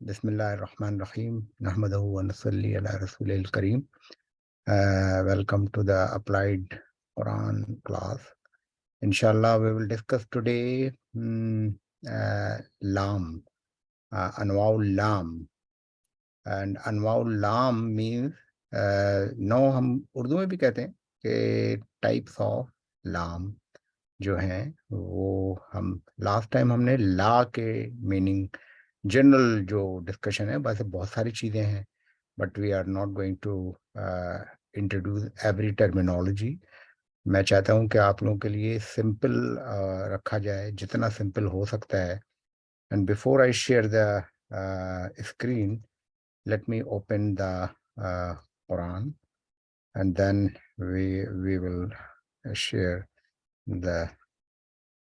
بسم اللہ الرحمن الرحیم نحمدہ و نصلی علی رسول الکریم. Welcome to the applied Quran class. Inshallah, we will discuss today lam, anwaul lam. And anwaul lam means نو ہم اردو میں بھی کہتے ہیں کہ ٹائپس آف لام جو ہیں وہ ہم لاسٹ ٹائم ہم نے لا کے میننگ جنرل جو ڈسکشن ہے ویسے بہت ساری چیزیں ہیں but we are not going to introduce every terminology. میں چاہتا ہوں کہ آپ لوگوں کے لیے سمپل رکھا جائے جتنا سمپل ہو سکتا ہے. And before I share the screen let me open the Quran and then we will share the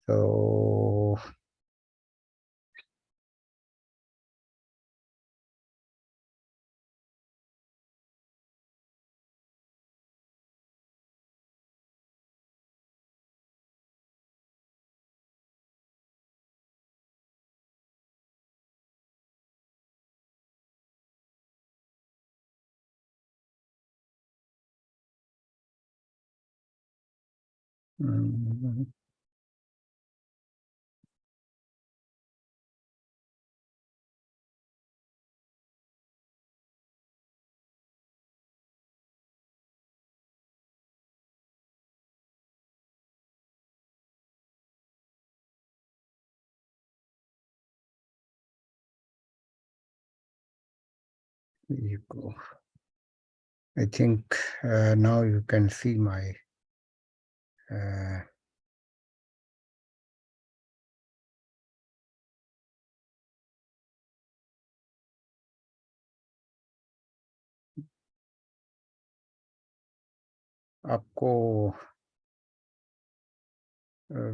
so you go. I think now you can see my آپ کو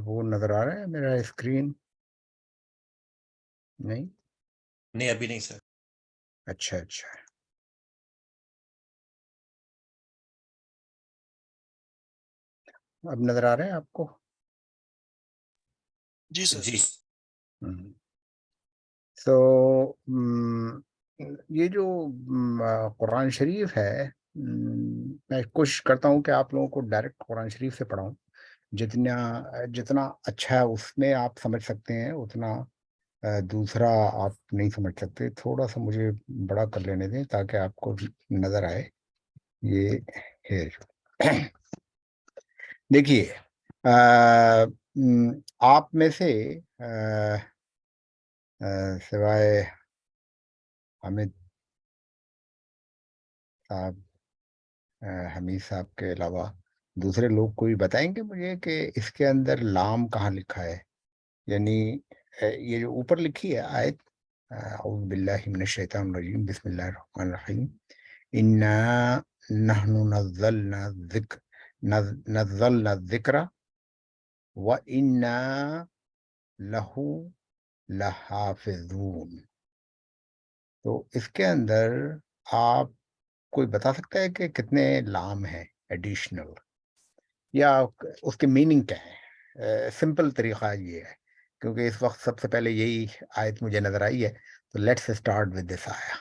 وہ نظر آ رہا ہے میرا اسکرین؟ نہیں نہیں ابھی نہیں سر. اچھا اچھا اب نظر آ رہے ہیں آپ کو؟ جی سر. جی سو یہ جو قرآن شریف ہے میں کوشش کرتا ہوں کہ آپ لوگوں کو ڈائریکٹ قرآن شریف سے پڑھاؤں. جتنا اچھا ہے اس میں آپ سمجھ سکتے ہیں اتنا دوسرا آپ نہیں سمجھ سکتے. تھوڑا سا مجھے بڑا کر لینے دیں تاکہ آپ کو نظر آئے. یہ ہے دیکھیے آپ میں سے سوائے حامد صاحب حمید صاحب کے علاوہ دوسرے لوگ کوئی بتائیں گے مجھے کہ اس کے اندر لام کہاں لکھا ہے؟ یعنی یہ جو اوپر لکھی ہے آیت اعوذ باللہ من الشیطان الرجیم بسم اللہ الرحمن الرحیم انا نحن نزلنا الذکر وانا لہ لحافظون. تو اس کے اندر آپ کوئی بتا سکتا ہے کہ کتنے لام ہیں ایڈیشنل یا اس کے میننگ کیا ہے؟ سمپل طریقہ یہ ہے کیونکہ اس وقت سب سے پہلے یہی آیت مجھے نظر آئی ہے تو لیٹس اسٹارٹ ود دس آیا.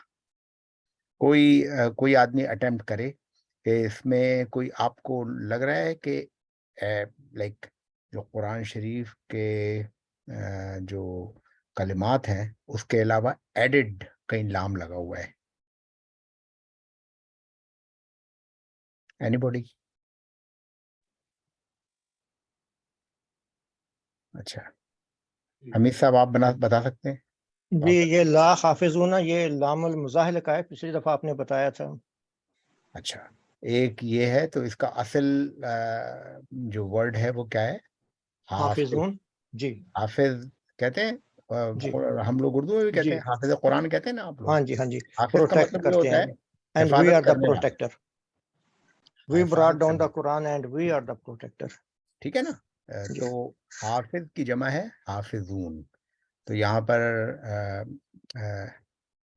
کوئی آدمی اٹیمپٹ کرے کہ اس میں کوئی آپ کو لگ رہا ہے کہ لائک جو قرآن شریف کے جو کلمات ہیں اس کے علاوہ ایڈڈ کہیں لام لگا ہوا ہے؟ Any body? اچھا حمید صاحب آپ بتا سکتے ہیں؟ جی یہ لا حافظون یہ لام المزاحلہ کا ہے، پچھلی دفعہ آپ نے بتایا تھا. اچھا ایک یہ ہے تو اس کا اصل جو ورڈ ہے وہ کیا ہے؟ حافظون. جی حافظ کہتے ہیں جی ہم لوگ اردو میں بھی کہتے ہیں حافظ قرآن کہتے ہیں نا آپ لوگ. ہاں جی ہاں جی حافظ کا پروٹیکٹ مطلب یہ کرتے ہوتا ہیں. ہے اینڈ وی آر حفاظت دا کرنے والا. پروٹیکٹر. وی براٹ ڈاؤن دا قرآن اینڈ وی آر دا پروٹیکٹر. ٹھیک ہے نا. تو حافظ کی جمع ہے حافظون. تو یہاں پر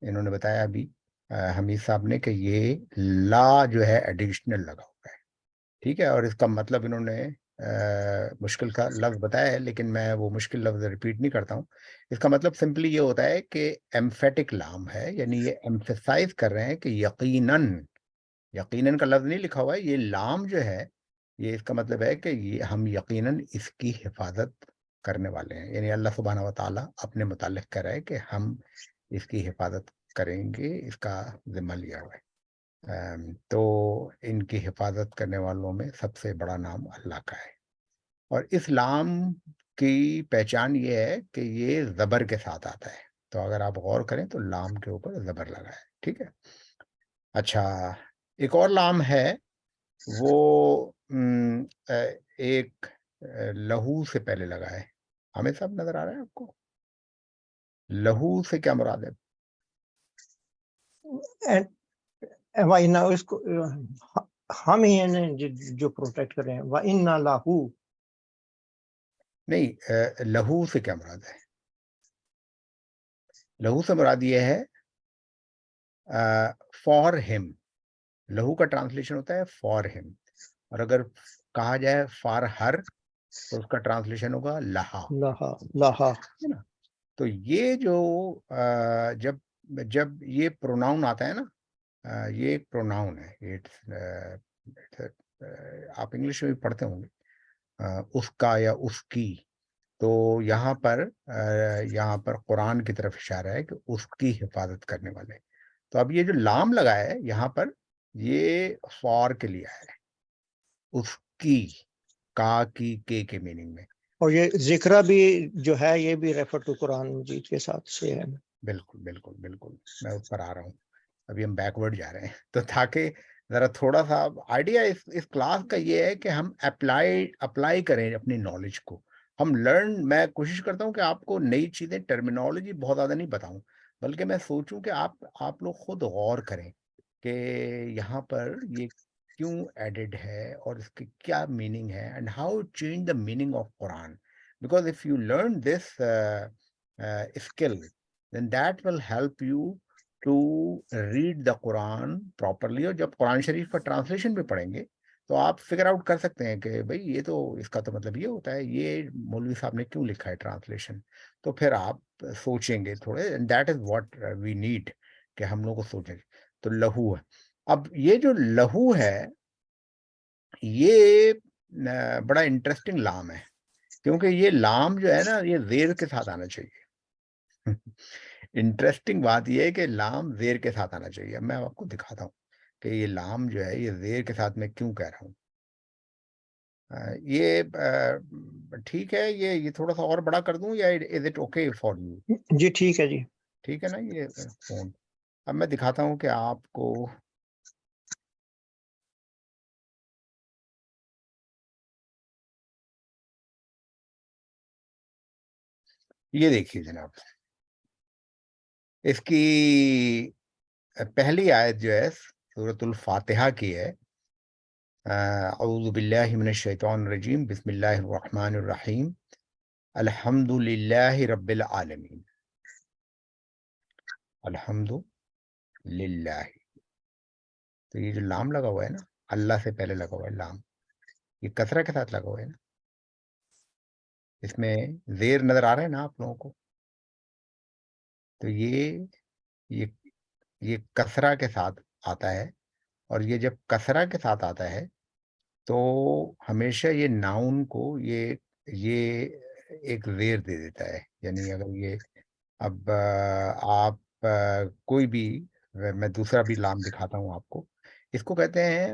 انہوں نے بتایا ابھی حمید صاحب نے کہ یہ لا جو ہے ایڈیشنل لگا ہوا ہے. ٹھیک ہے. اور اس کا مطلب انہوں نے مشکل کا لفظ بتایا ہے، لیکن میں وہ مشکل لفظ ریپیٹ نہیں کرتا ہوں. اس کا مطلب سمپلی یہ ہوتا ہے کہ ایمفیٹک لام ہے، یعنی یہ ایمفیسائز کر رہے ہیں کہ یقیناً، یقیناً کا لفظ نہیں لکھا ہوا ہے، یہ لام جو ہے یہ اس کا مطلب ہے کہ یہ ہم یقیناً اس کی حفاظت کرنے والے ہیں. یعنی اللہ سبحانہ و تعالیٰ اپنے متعلق کہہ رہا ہے کہ ہم اس کی حفاظت کریں گے، اس کا ذمہ لیا ہوا ہے. تو ان کی حفاظت کرنے والوں میں سب سے بڑا نام اللہ کا ہے. اور اس لام کی پہچان یہ ہے کہ یہ زبر کے ساتھ آتا ہے. تو اگر آپ غور کریں تو لام کے اوپر زبر لگا ہے. ٹھیک ہے. اچھا، ایک اور لام ہے، وہ ایک لہو سے پہلے لگا ہے. ہمیں سب نظر آ رہا ہے آپ کو؟ لہو سے کیا مراد ہے؟ اس کو ہم ہی ہیں جو پروٹیکٹ کر رہے ہیں. وَإِنَّا لَهُ، نہیں، لہو سے کیا مراد ہے؟ لہو سے مراد یہ ہے فار ہم. لہو کا ٹرانسلیشن ہوتا ہے فار ہم، اور اگر کہا جائے فار ہر تو اس کا ٹرانسلیشن ہوگا لہا. لہا. ہے نا؟ تو یہ جو جب جب یہ پروناؤن آتا ہے نا، یہ ایک پروناؤن ہے. آپ انگلش میں بھی پڑھتے ہوں گے، اس کا یا اس کی. تو یہاں پر قرآن کی طرف اشارہ ہے کہ اس کی حفاظت کرنے والے. تو اب یہ جو لام لگا ہے یہاں پر، یہ فار کے لیے ہے، اس کی، کا کی کے میننگ میں. اور یہ ذکرہ بھی جو ہے یہ بھی ریفر ٹو قرآن مجید کے ساتھ سے ہے. بالکل بالکل بالکل، میں اس پر آ رہا ہوں. ابھی ہم بیکورڈ جا رہے ہیں. تو تاکہ ذرا تھوڑا سا آئیڈیا اس کلاس کا یہ ہے کہ ہم اپلائی کریں اپنی نالج کو. ہم میں کوشش کرتا ہوں کہ آپ کو نئی چیزیں، ٹرمینالوجی بہت زیادہ نہیں بتاؤں، بلکہ میں سوچوں کہ آپ لوگ خود غور کریں کہ یہاں پر یہ کیوں ایڈڈ ہے اور اس کی کیا میننگ ہے، and how change the meaning of Quran. Because if you learn this skill then that will help you to read the Quran properly. اور جب قرآن شریف کا ٹرانسلیشن بھی پڑھیں گے تو آپ فگر آؤٹ کر سکتے ہیں کہ بھئی یہ تو اس کا تو مطلب یہ ہوتا ہے، یہ مولوی صاحب نے کیوں لکھا ہے ٹرانسلیشن. تو پھر آپ سوچیں گے تھوڑے، that is what we need, کہ ہم لوگ کو سوچیں. تو لہو ہے. اب یہ جو لہو ہے یہ بڑا انٹرسٹنگ لام ہے، کیونکہ یہ لام جو ہے نا یہ زیر کے ساتھ آنا چاہیے. انٹرسٹنگ بات یہ ہے کہ لام زیر کے ساتھ آنا چاہیے. میں آپ کو دکھاتا ہوں کہ یہ لام جو ہے یہ زیر کے ساتھ میں کیوں کہہ رہا ہوں. یہ ٹھیک ہے، یہ تھوڑا سا اور بڑا کر دوں یا is it okay for you? جی ٹھیک ہے. جی ٹھیک ہے نا یہ فون. اب میں دکھاتا ہوں کہ آپ کو یہ دیکھیے جناب، اس کی پہلی آیت جو ہے سورۃ الفاتحہ کی ہے. اعوذ باللہ من الشیطان الرجیم، بسم اللہ الرحمن الرحیم، الحمد للہ رب العالمین. الحمد للہ. تو یہ جو لام لگا ہوا ہے نا، اللہ سے پہلے لگا ہوا ہے لام، یہ کسرہ کے ساتھ لگا ہوا ہے نا. اس میں زیر نظر آ رہا ہے نا آپ لوگوں کو. تو یہ کسرہ کے ساتھ آتا ہے، اور یہ جب کسرہ کے ساتھ آتا ہے تو ہمیشہ یہ ناؤن کو یہ ایک زیر دے دیتا ہے. یعنی اگر یہ اب آپ کوئی بھی، میں دوسرا بھی لام دکھاتا ہوں آپ کو. اس کو کہتے ہیں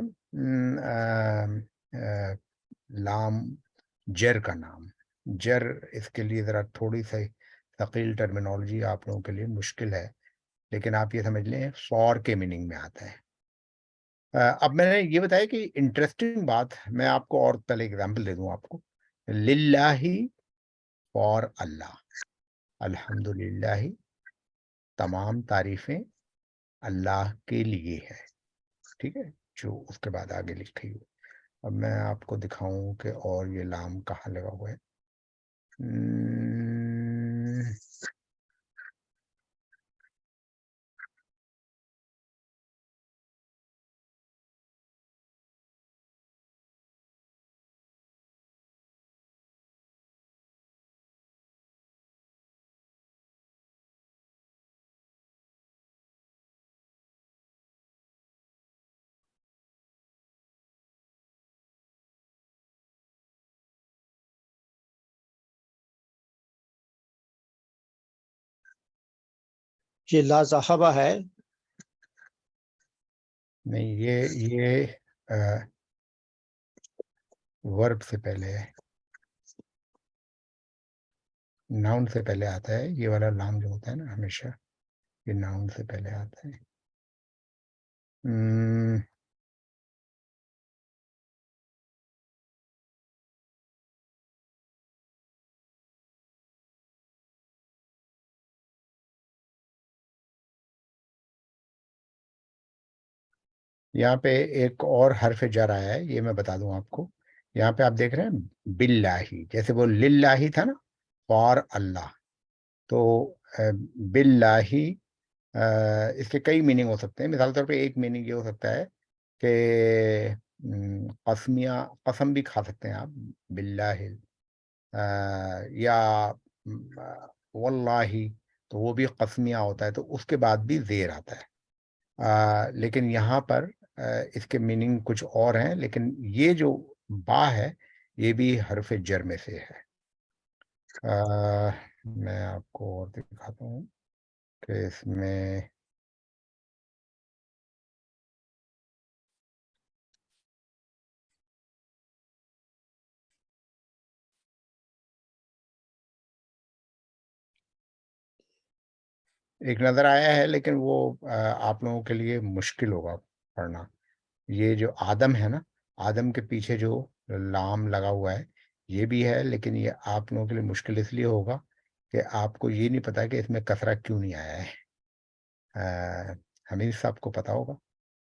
لام جر کا نام. جر اس کے لیے ذرا تھوڑی سی ثقیل ٹرمینالوجی آپ لوگوں کے لیے مشکل ہے، لیکن آپ یہ سمجھ لیں فور کے میننگ میں آتا ہے. اب میں نے یہ بتایا کہ انٹرسٹنگ بات، میں آپ کو اور پہلے اگزامپل دے دوں آپ کو. للہ فار اللہ، الحمد للہ تمام تعریفیں اللہ کے لیے ہے. ٹھیک ہے، جو اس کے بعد آگے لکھی ہوئی. اب میں آپ کو دکھاؤں کہ اور یہ لام کہاں لگا ہوا ہے. یہ لا ذهب ہے. نہیں، یہ ورب سے پہلے ہے، ناؤن سے پہلے آتا ہے. یہ والا لام جو ہوتا ہے نا ہمیشہ یہ ناؤن سے پہلے آتا ہے. یہاں پہ ایک اور حرف جر آیا ہے، یہ میں بتا دوں آپ کو. یہاں پہ آپ دیکھ رہے ہیں باللہ، جیسے وہ للہ تھا نا، فار اللہ. تو باللہ اس کے کئی میننگ ہو سکتے ہیں. مثال طور پہ ایک میننگ یہ ہو سکتا ہے کہ قسم بھی کھا سکتے ہیں آپ باللہ، یا واللہ، تو وہ بھی قسمیہ ہوتا ہے، تو اس کے بعد بھی زیر آتا ہے. لیکن یہاں پر اس کے میننگ کچھ اور ہیں، لیکن یہ جو با ہے یہ بھی حرف جر میں سے ہے. میں آپ کو اور دکھاتا ہوں کہ اس میں ایک نظر آیا ہے، لیکن وہ آپ لوگوں کے لیے مشکل ہوگا پڑھنا. یہ جو آدم ہے نا، آدم کے پیچھے جو لام لگا ہوا ہے یہ بھی ہے، لیکن یہ آپ لوگوں کے لیے مشکل اس لیے ہوگا کہ آپ کو یہ نہیں پتا کہ اس میں کسرہ کیوں نہیں آیا ہے. حمید صاحب کو پتا ہوگا،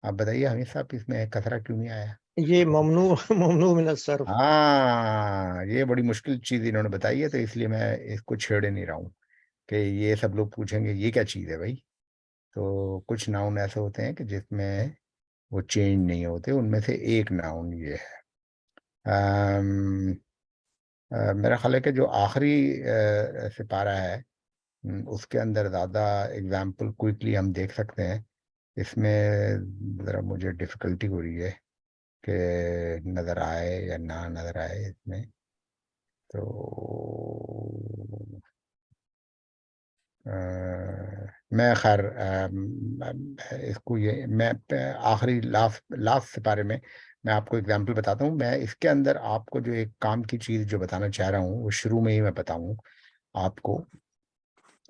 آپ بتائیے حمید صاحب اس میں کسرہ کیوں نہیں آیا؟ یہ ممنوع ممنوع من الصرف. ہاں، یہ بڑی مشکل چیز انہوں نے بتائی ہے، تو اس لیے میں اس کو چھیڑے نہیں رہا ہوں کہ یہ سب لوگ پوچھیں گے یہ کیا چیز ہے بھائی. تو کچھ ناؤن ایسے ہوتے ہیں کہ جس میں وہ چینج نہیں ہوتے، ان میں سے ایک ناؤن یہ ہے. میرا خیال ہے کہ جو آخری سپارہ ہے اس کے اندر زیادہ اگزامپل کوئکلی ہم دیکھ سکتے ہیں. اس میں ذرا مجھے ڈفیکلٹی ہو رہی ہے کہ نظر آئے یا نہ نظر آئے اس میں. تو میں خیر اس کو یہ میں آخری لاسٹ سپارے میں آپ کو اگزامپل بتاتا ہوں. میں اس کے اندر آپ کو جو ایک کام کی چیز جو بتانا چاہ رہا ہوں وہ شروع میں ہی میں بتاؤں آپ کو.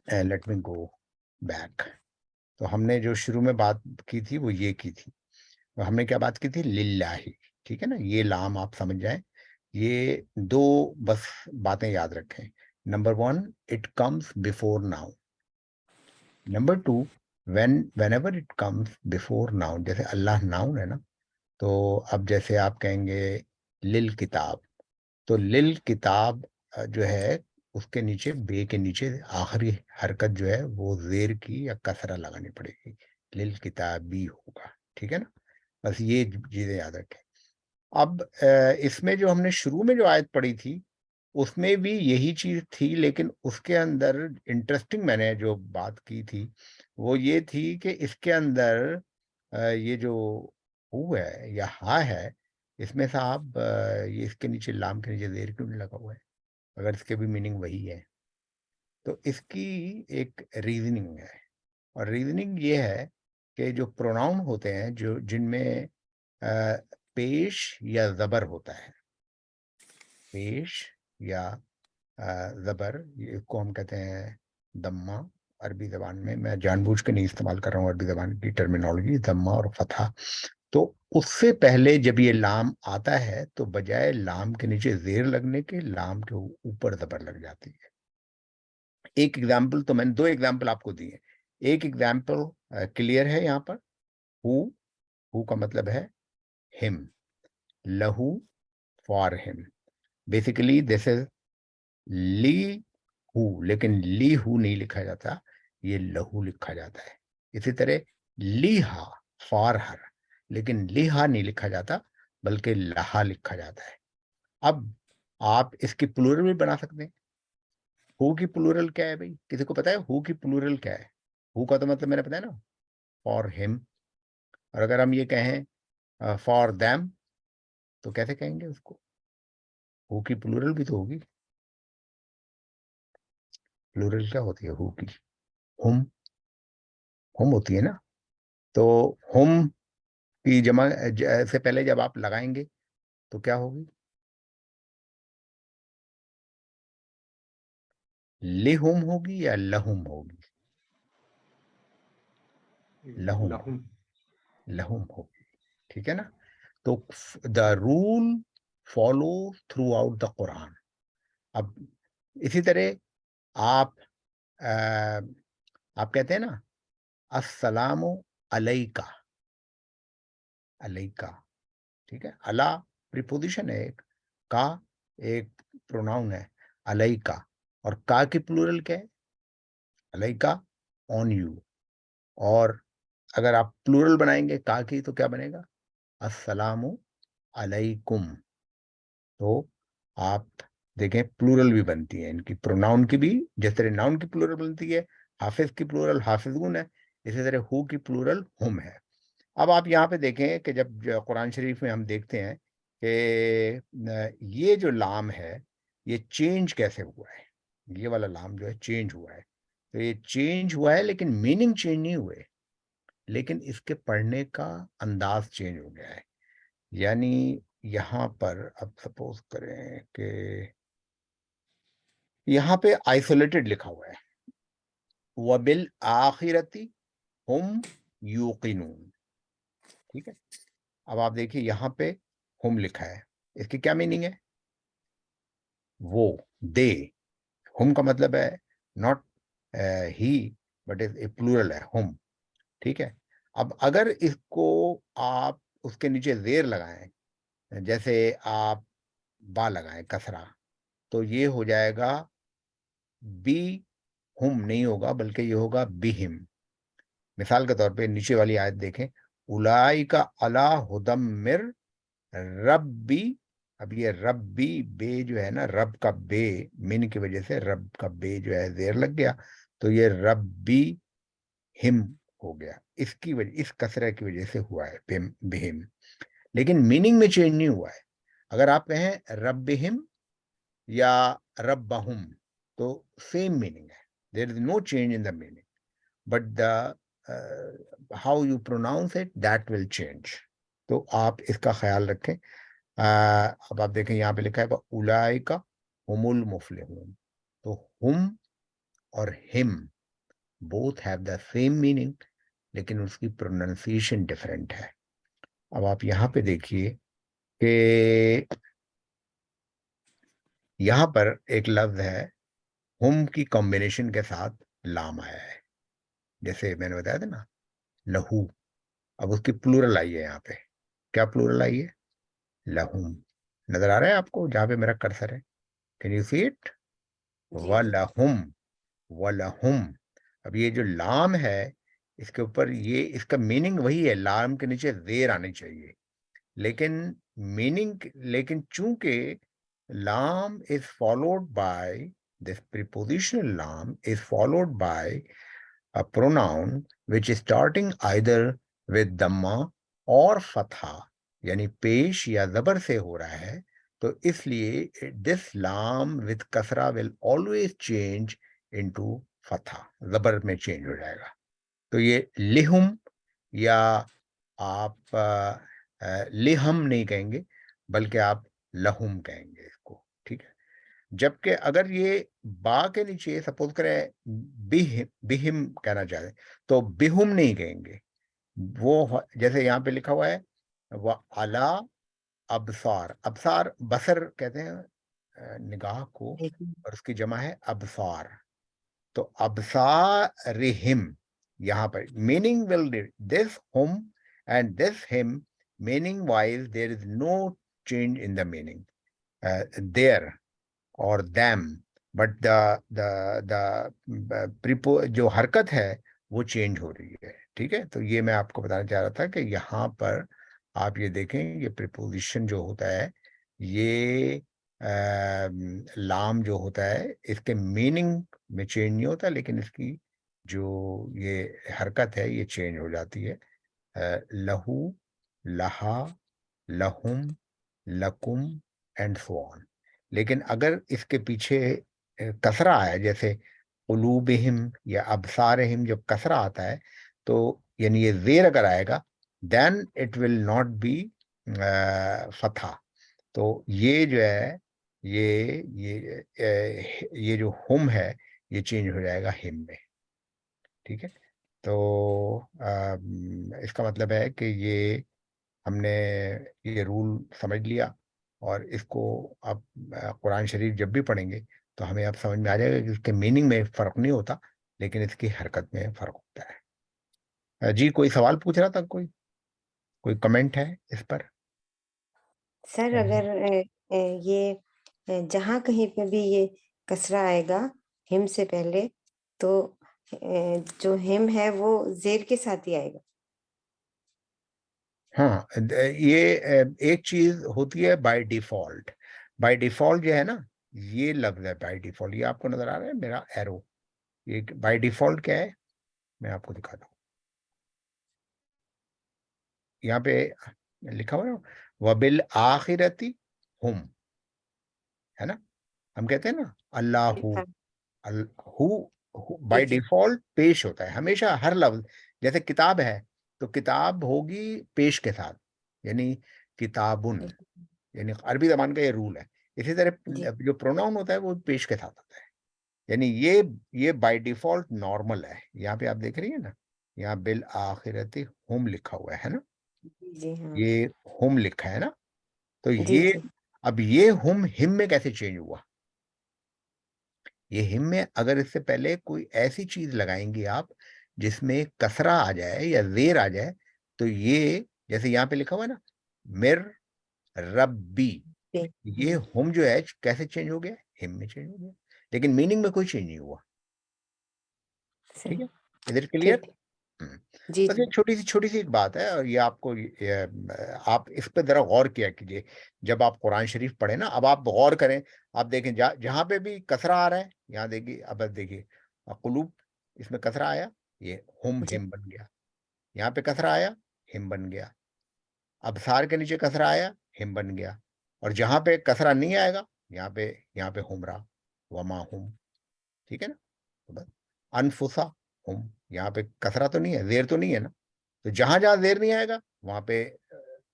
Let me go back. تو ہم نے جو شروع میں بات کی تھی وہ یہ کی تھی، ہم نے کیا بات کی تھی؟ للہ. ٹھیک ہے نا، یہ لام آپ سمجھ جائیں. یہ دو بس باتیں یاد رکھیں. Number 1 it comes before noun. Number 2 whenever it comes before noun، جیسے اللہ ناؤن ہے نا، تو اب جیسے آپ کہیں گے لل کتاب، تو لل کتاب جو ہے اس کے نیچے بے کے نیچے آخری حرکت جو ہے وہ زیر کی یا کسرہ لگانی پڑے گی، لل کتابی ہوگا. ٹھیک ہے نا، بس یہ چیزیں یاد رکھیں. اب اس میں جو ہم نے شروع میں جو آیت پڑھی تھی اس میں بھی یہی چیز تھی، لیکن اس کے اندر انٹرسٹنگ میں نے جو بات کی تھی وہ یہ تھی کہ اس کے اندر یہ جو ہو ہے یا ہا ہے، اس میں صاحب یہ اس کے نیچے لام کے نیچے زیر کیوں نہیں لگا ہوا ہے اگر اس کے بھی میننگ وہی ہے؟ تو اس کی ایک ریزننگ ہے، اور ریزننگ یہ ہے کہ جو پروناؤن ہوتے ہیں جو جن میں پیش یا زبر ہوتا ہے، پیش یا زبر، اس کو ہم کہتے ہیں دمہ عربی زبان میں جان بوجھ کے نہیں استعمال کر رہا ہوں عربی زبان کی ٹرمینالوجی، دمہ اور فتحہ. تو اس سے پہلے جب یہ لام آتا ہے تو بجائے لام کے نیچے زیر لگنے کے لام کے اوپر زبر لگ جاتی ہے. ایک ایگزامپل تو میں نے 2 ایگزامپل آپ کو دی ہیں. ایک ایگزامپل کلیئر ہے یہاں پر، ہو کا مطلب ہے ہم، لہو فار ہم. بیسیکلی دس از لی ہو، لیکن لی ہو نہیں لکھا جاتا، یہ لہو لکھا جاتا ہے. اسی طرح لیہا فار ہر، لیکن لیہا نہیں لکھا جاتا بلکہ لہا لکھا جاتا ہے. اب آپ اس کی پلورل بھی بنا سکتے ہیں. ہو کی پلورل کیا ہے بھائی؟ کسی کو پتا ہے ہو کی پلورل کیا ہے؟ ہو کا تو مطلب میں نے بتایا نا، فار ہم. اور اگر ہم یہ کہیں فار دیم تو کیسے کہیں گے اس کو؟ ہو کی پلورل بھی تو ہوگی. پلورل کیا ہوتی ہے ہو کی؟ ہم. ہم ہوتی ہے نا. تو ہم کی جمع سے پہلے جب آپ لگائیں گے تو کیا ہوگی؟ لہم ہوگی یا لہم ہوگی؟ لہم لہم ہوگی. ٹھیک ہے نا. تو the rule follow throughout the Quran. اب اسی طرح آپ کہتے ہیں نا السلام علیکہ. علیکہ. ٹھیک ہے. اللہ پریپوزیشن ہے ایک، کا ایک پروناؤن ہے علیکہ. اور کا کی پلورل کیا ہے؟ علیکہ آن یو. اور اگر آپ پلورل بنائیں گے کا کی تو کیا بنے گا؟ السلام علیکم. تو آپ دیکھیں پلورل بھی بنتی ہے ان کی، پروناؤن کی بھی. جس طرح ناؤن کی پلورل بنتی ہے، حافظ کی پلورل حافظون ہے، اسی طرح ہو کی پلورل ہم ہے. اب آپ یہاں پہ دیکھیں کہ جب قرآن شریف میں ہم دیکھتے ہیں کہ یہ جو لام ہے یہ چینج کیسے ہوا ہے. یہ والا لام جو ہے چینج ہوا ہے. تو یہ چینج ہوا ہے لیکن میننگ چینج نہیں ہوئے، لیکن اس کے پڑھنے کا انداز چینج ہو گیا ہے. یعنی یہاں پر اب سپوز کریں کہ یہاں پہ آئسولیٹڈ لکھا ہوا ہے وَبِالْآخِرَةِ هُمْ يُوقِنُونَ. ٹھیک ہے. اب آپ دیکھیے یہاں پہ ہم لکھا ہے، اس کی کیا میننگ ہے؟ وہ، دے. ہم کا مطلب ہے not he but a plural ہے ہم. ٹھیک ہے. اب اگر اس کو آپ اس کے نیچے زیر لگائیں، جیسے آپ با لگائیں کسرہ، تو یہ ہو جائے گا بی ہم نہیں ہوگا بلکہ یہ ہوگا بہم. مثال کے طور پہ نیچے والی آیت دیکھیں، اولئک علی ھدی من ربی. اب یہ ربی بے جو ہے نا، رب کا بے من کی وجہ سے رب کا بے جو ہے زیر لگ گیا، تو یہ ربی ہم ہو گیا. اس کی وجہ، اس کسرہ کی وجہ سے ہوا ہے بہم، لیکن میننگ میں چینج نہیں ہوا ہے. اگر آپ کہیں ربہم یا ربہم تو سیم میننگ ہے. There is no change in the meaning, but the how you pronounce it that will change. تو آپ اس کا خیال رکھیں. اب آپ دیکھیں یہاں پہ لکھا ہے اولئک هم المفلحون. تو ہم اور ہم both have the same meaning لیکن اس کی پروننسیشن ڈفرینٹ ہے. اب آپ یہاں پہ دیکھیے کہ یہاں پر ایک لفظ ہے ہم کی کمبینیشن کے ساتھ لام آیا ہے، جیسے میں نے بتایا تھا نا لہو. اب اس کی پلورل آئی ہے. یہاں پہ کیا پلورل آئی ہے؟ لہم. نظر آ رہا ہے آپ کو جہاں پہ میرا کرسر ہے؟ Can you see it? وَلَهُمْ وَلَهُمْ. اب یہ جو لام ہے اس کے اوپر، یہ اس کا میننگ وہی ہے، لام کے نیچے زیر آنی چاہیے، لیکن میننگ، لیکن چونکہ لام is followed by this prepositional لام is followed by a pronoun which is starting either with dhamma اور فتحہ، یعنی پیش یا زبر سے ہو رہا ہے، تو اس لیے this لام with کسرہ will always change into فتحہ، زبر میں چینج ہو جائے گا. تو یہ لہم، یا آپ لہم نہیں کہیں گے بلکہ آپ لہم کہیں گے اس کو. ٹھیک ہے. جبکہ اگر یہ با کے نیچے سپوز کریں بہم کہنا چاہتے تو بہم نہیں کہیں گے. وہ جیسے یہاں پہ لکھا ہوا ہے وہ علا ابصار. ابصار بصر کہتے ہیں نگاہ کو، اور اس کی جمع ہے ابصار. تو ابصارہم یہاں پر میننگ ول دس ہم اینڈ دس ہم meaning wise there is no change in the meaning there اور them, but جو حرکت ہے وہ چینج ہو رہی ہے. ٹھیک ہے. تو یہ میں آپ کو بتانا چاہ رہا تھا کہ یہاں پر آپ یہ دیکھیں یہ پریپوزیشن جو ہوتا ہے، یہ لام جو ہوتا ہے اس کے میننگ میں چینج نہیں ہوتا، لیکن اس کی جو یہ حرکت ہے یہ چینج ہو جاتی ہے. لہو، لہا، لہم، لکم اینڈ سو آن. لیکن اگر اس کے پیچھے کسرہ آیا، جیسے قلوبہم یا ابصارہم، جب کسرہ آتا ہے تو یعنی یہ زیر اگر آئے گا then it will not be فتح. تو یہ جو ہے یہ جو ہم ہے یہ چینج ہو جائے گا ہم میں. ٹھیک ہے. تو اس کا مطلب ہے کہ یہ ہم نے یہ رول سمجھ لیا, اور اس کو اب قرآن شریف جب بھی پڑھیں گے تو ہمیں اب سمجھ میں آ جائے گا کہ اس کے میننگ میں فرق نہیں ہوتا, لیکن اس کی حرکت میں فرق ہوتا ہے. جی کوئی سوال پوچھ رہا تھا, کوئی کمنٹ ہے اس پر؟ سر اگر یہ جہاں کہیں پہ بھی یہ کسرہ آئے گا ہم سے پہلے, تو جو ہم ہے وہ زیر کے ساتھ ہی آئے گا. ہاں, یہ ایک چیز ہوتی ہے بائی ڈیفالٹ. بائی ڈیفالٹ جو ہے نا, یہ لفظ ہے بائی ڈیفالٹ, یہ آپ کو نظر آ رہا ہے میرا ایرو, یہ بائی ڈیفالٹ کیا ہے میں آپ کو دکھاتا ہوں. یہاں پہ لکھا ہوا نا وبالآخرتی ہم, ہے نا. ہم کہتے ہیں نا اللہ بائی ڈیفالٹ پیش ہوتا ہے ہمیشہ ہر لفظ. جیسے کتاب ہے تو کتاب ہوگی پیش کے ساتھ, یعنی کتابن, یعنی عربی زبان کا یہ رول ہے. اسی طرح جو پروناؤن ہوتا ہے وہ پیش کے ساتھ ہوتا ہے, یعنی یہ بائی ڈیفالٹ نارمل ہے. یہاں پہ آپ دیکھ رہی ہیں نا, یہاں بالآخرتی ہم لکھا ہوا ہے نا, جی ہاں یہ ہم لکھا ہے نا. تو جی یہ جی اب یہ ہم میں کیسے چینج ہوا؟ یہ ہم میں اگر اس سے پہلے کوئی ایسی چیز لگائیں گے آپ جس میں کسرہ آ جائے یا زیر آ جائے, تو یہ جیسے یہاں پہ لکھا ہوا ہے نا مر ربی, یہ ہم جو ہے کیسے چینج ہو گیا؟ ہم میں چینج ہو گیا, لیکن میننگ میں کوئی چینج نہیں ہوا. ٹھیک ہے, ادھر کلیئر؟ جی بس جی یہ چھوٹی سی ایک بات ہے, اور یہ آپ کو آپ اس پہ ذرا غور کیا کیجیے جب آپ قرآن شریف پڑھیں نا. اب آپ غور کریں, آپ دیکھیں جہاں پہ بھی کسرہ آ رہا ہے, یہاں دیکھیے, اب دیکھیے قلوب, اس میں کسرہ آیا, یہ ہم بن گیا. یہاں پہ کسرہ آیا, ہم بن گیا. ابصار کے نیچے کسرہ آیا, ہم بن گیا. اور جہاں پہ کسرہ نہیں آئے گا یہاں پہ ہم رہا, وما ہم. ٹھیک ہے نا. بس انفسا ہم, یہاں پہ کسرہ تو نہیں ہے, زیر تو نہیں ہے نا. تو جہاں زیر نہیں آئے گا وہاں پہ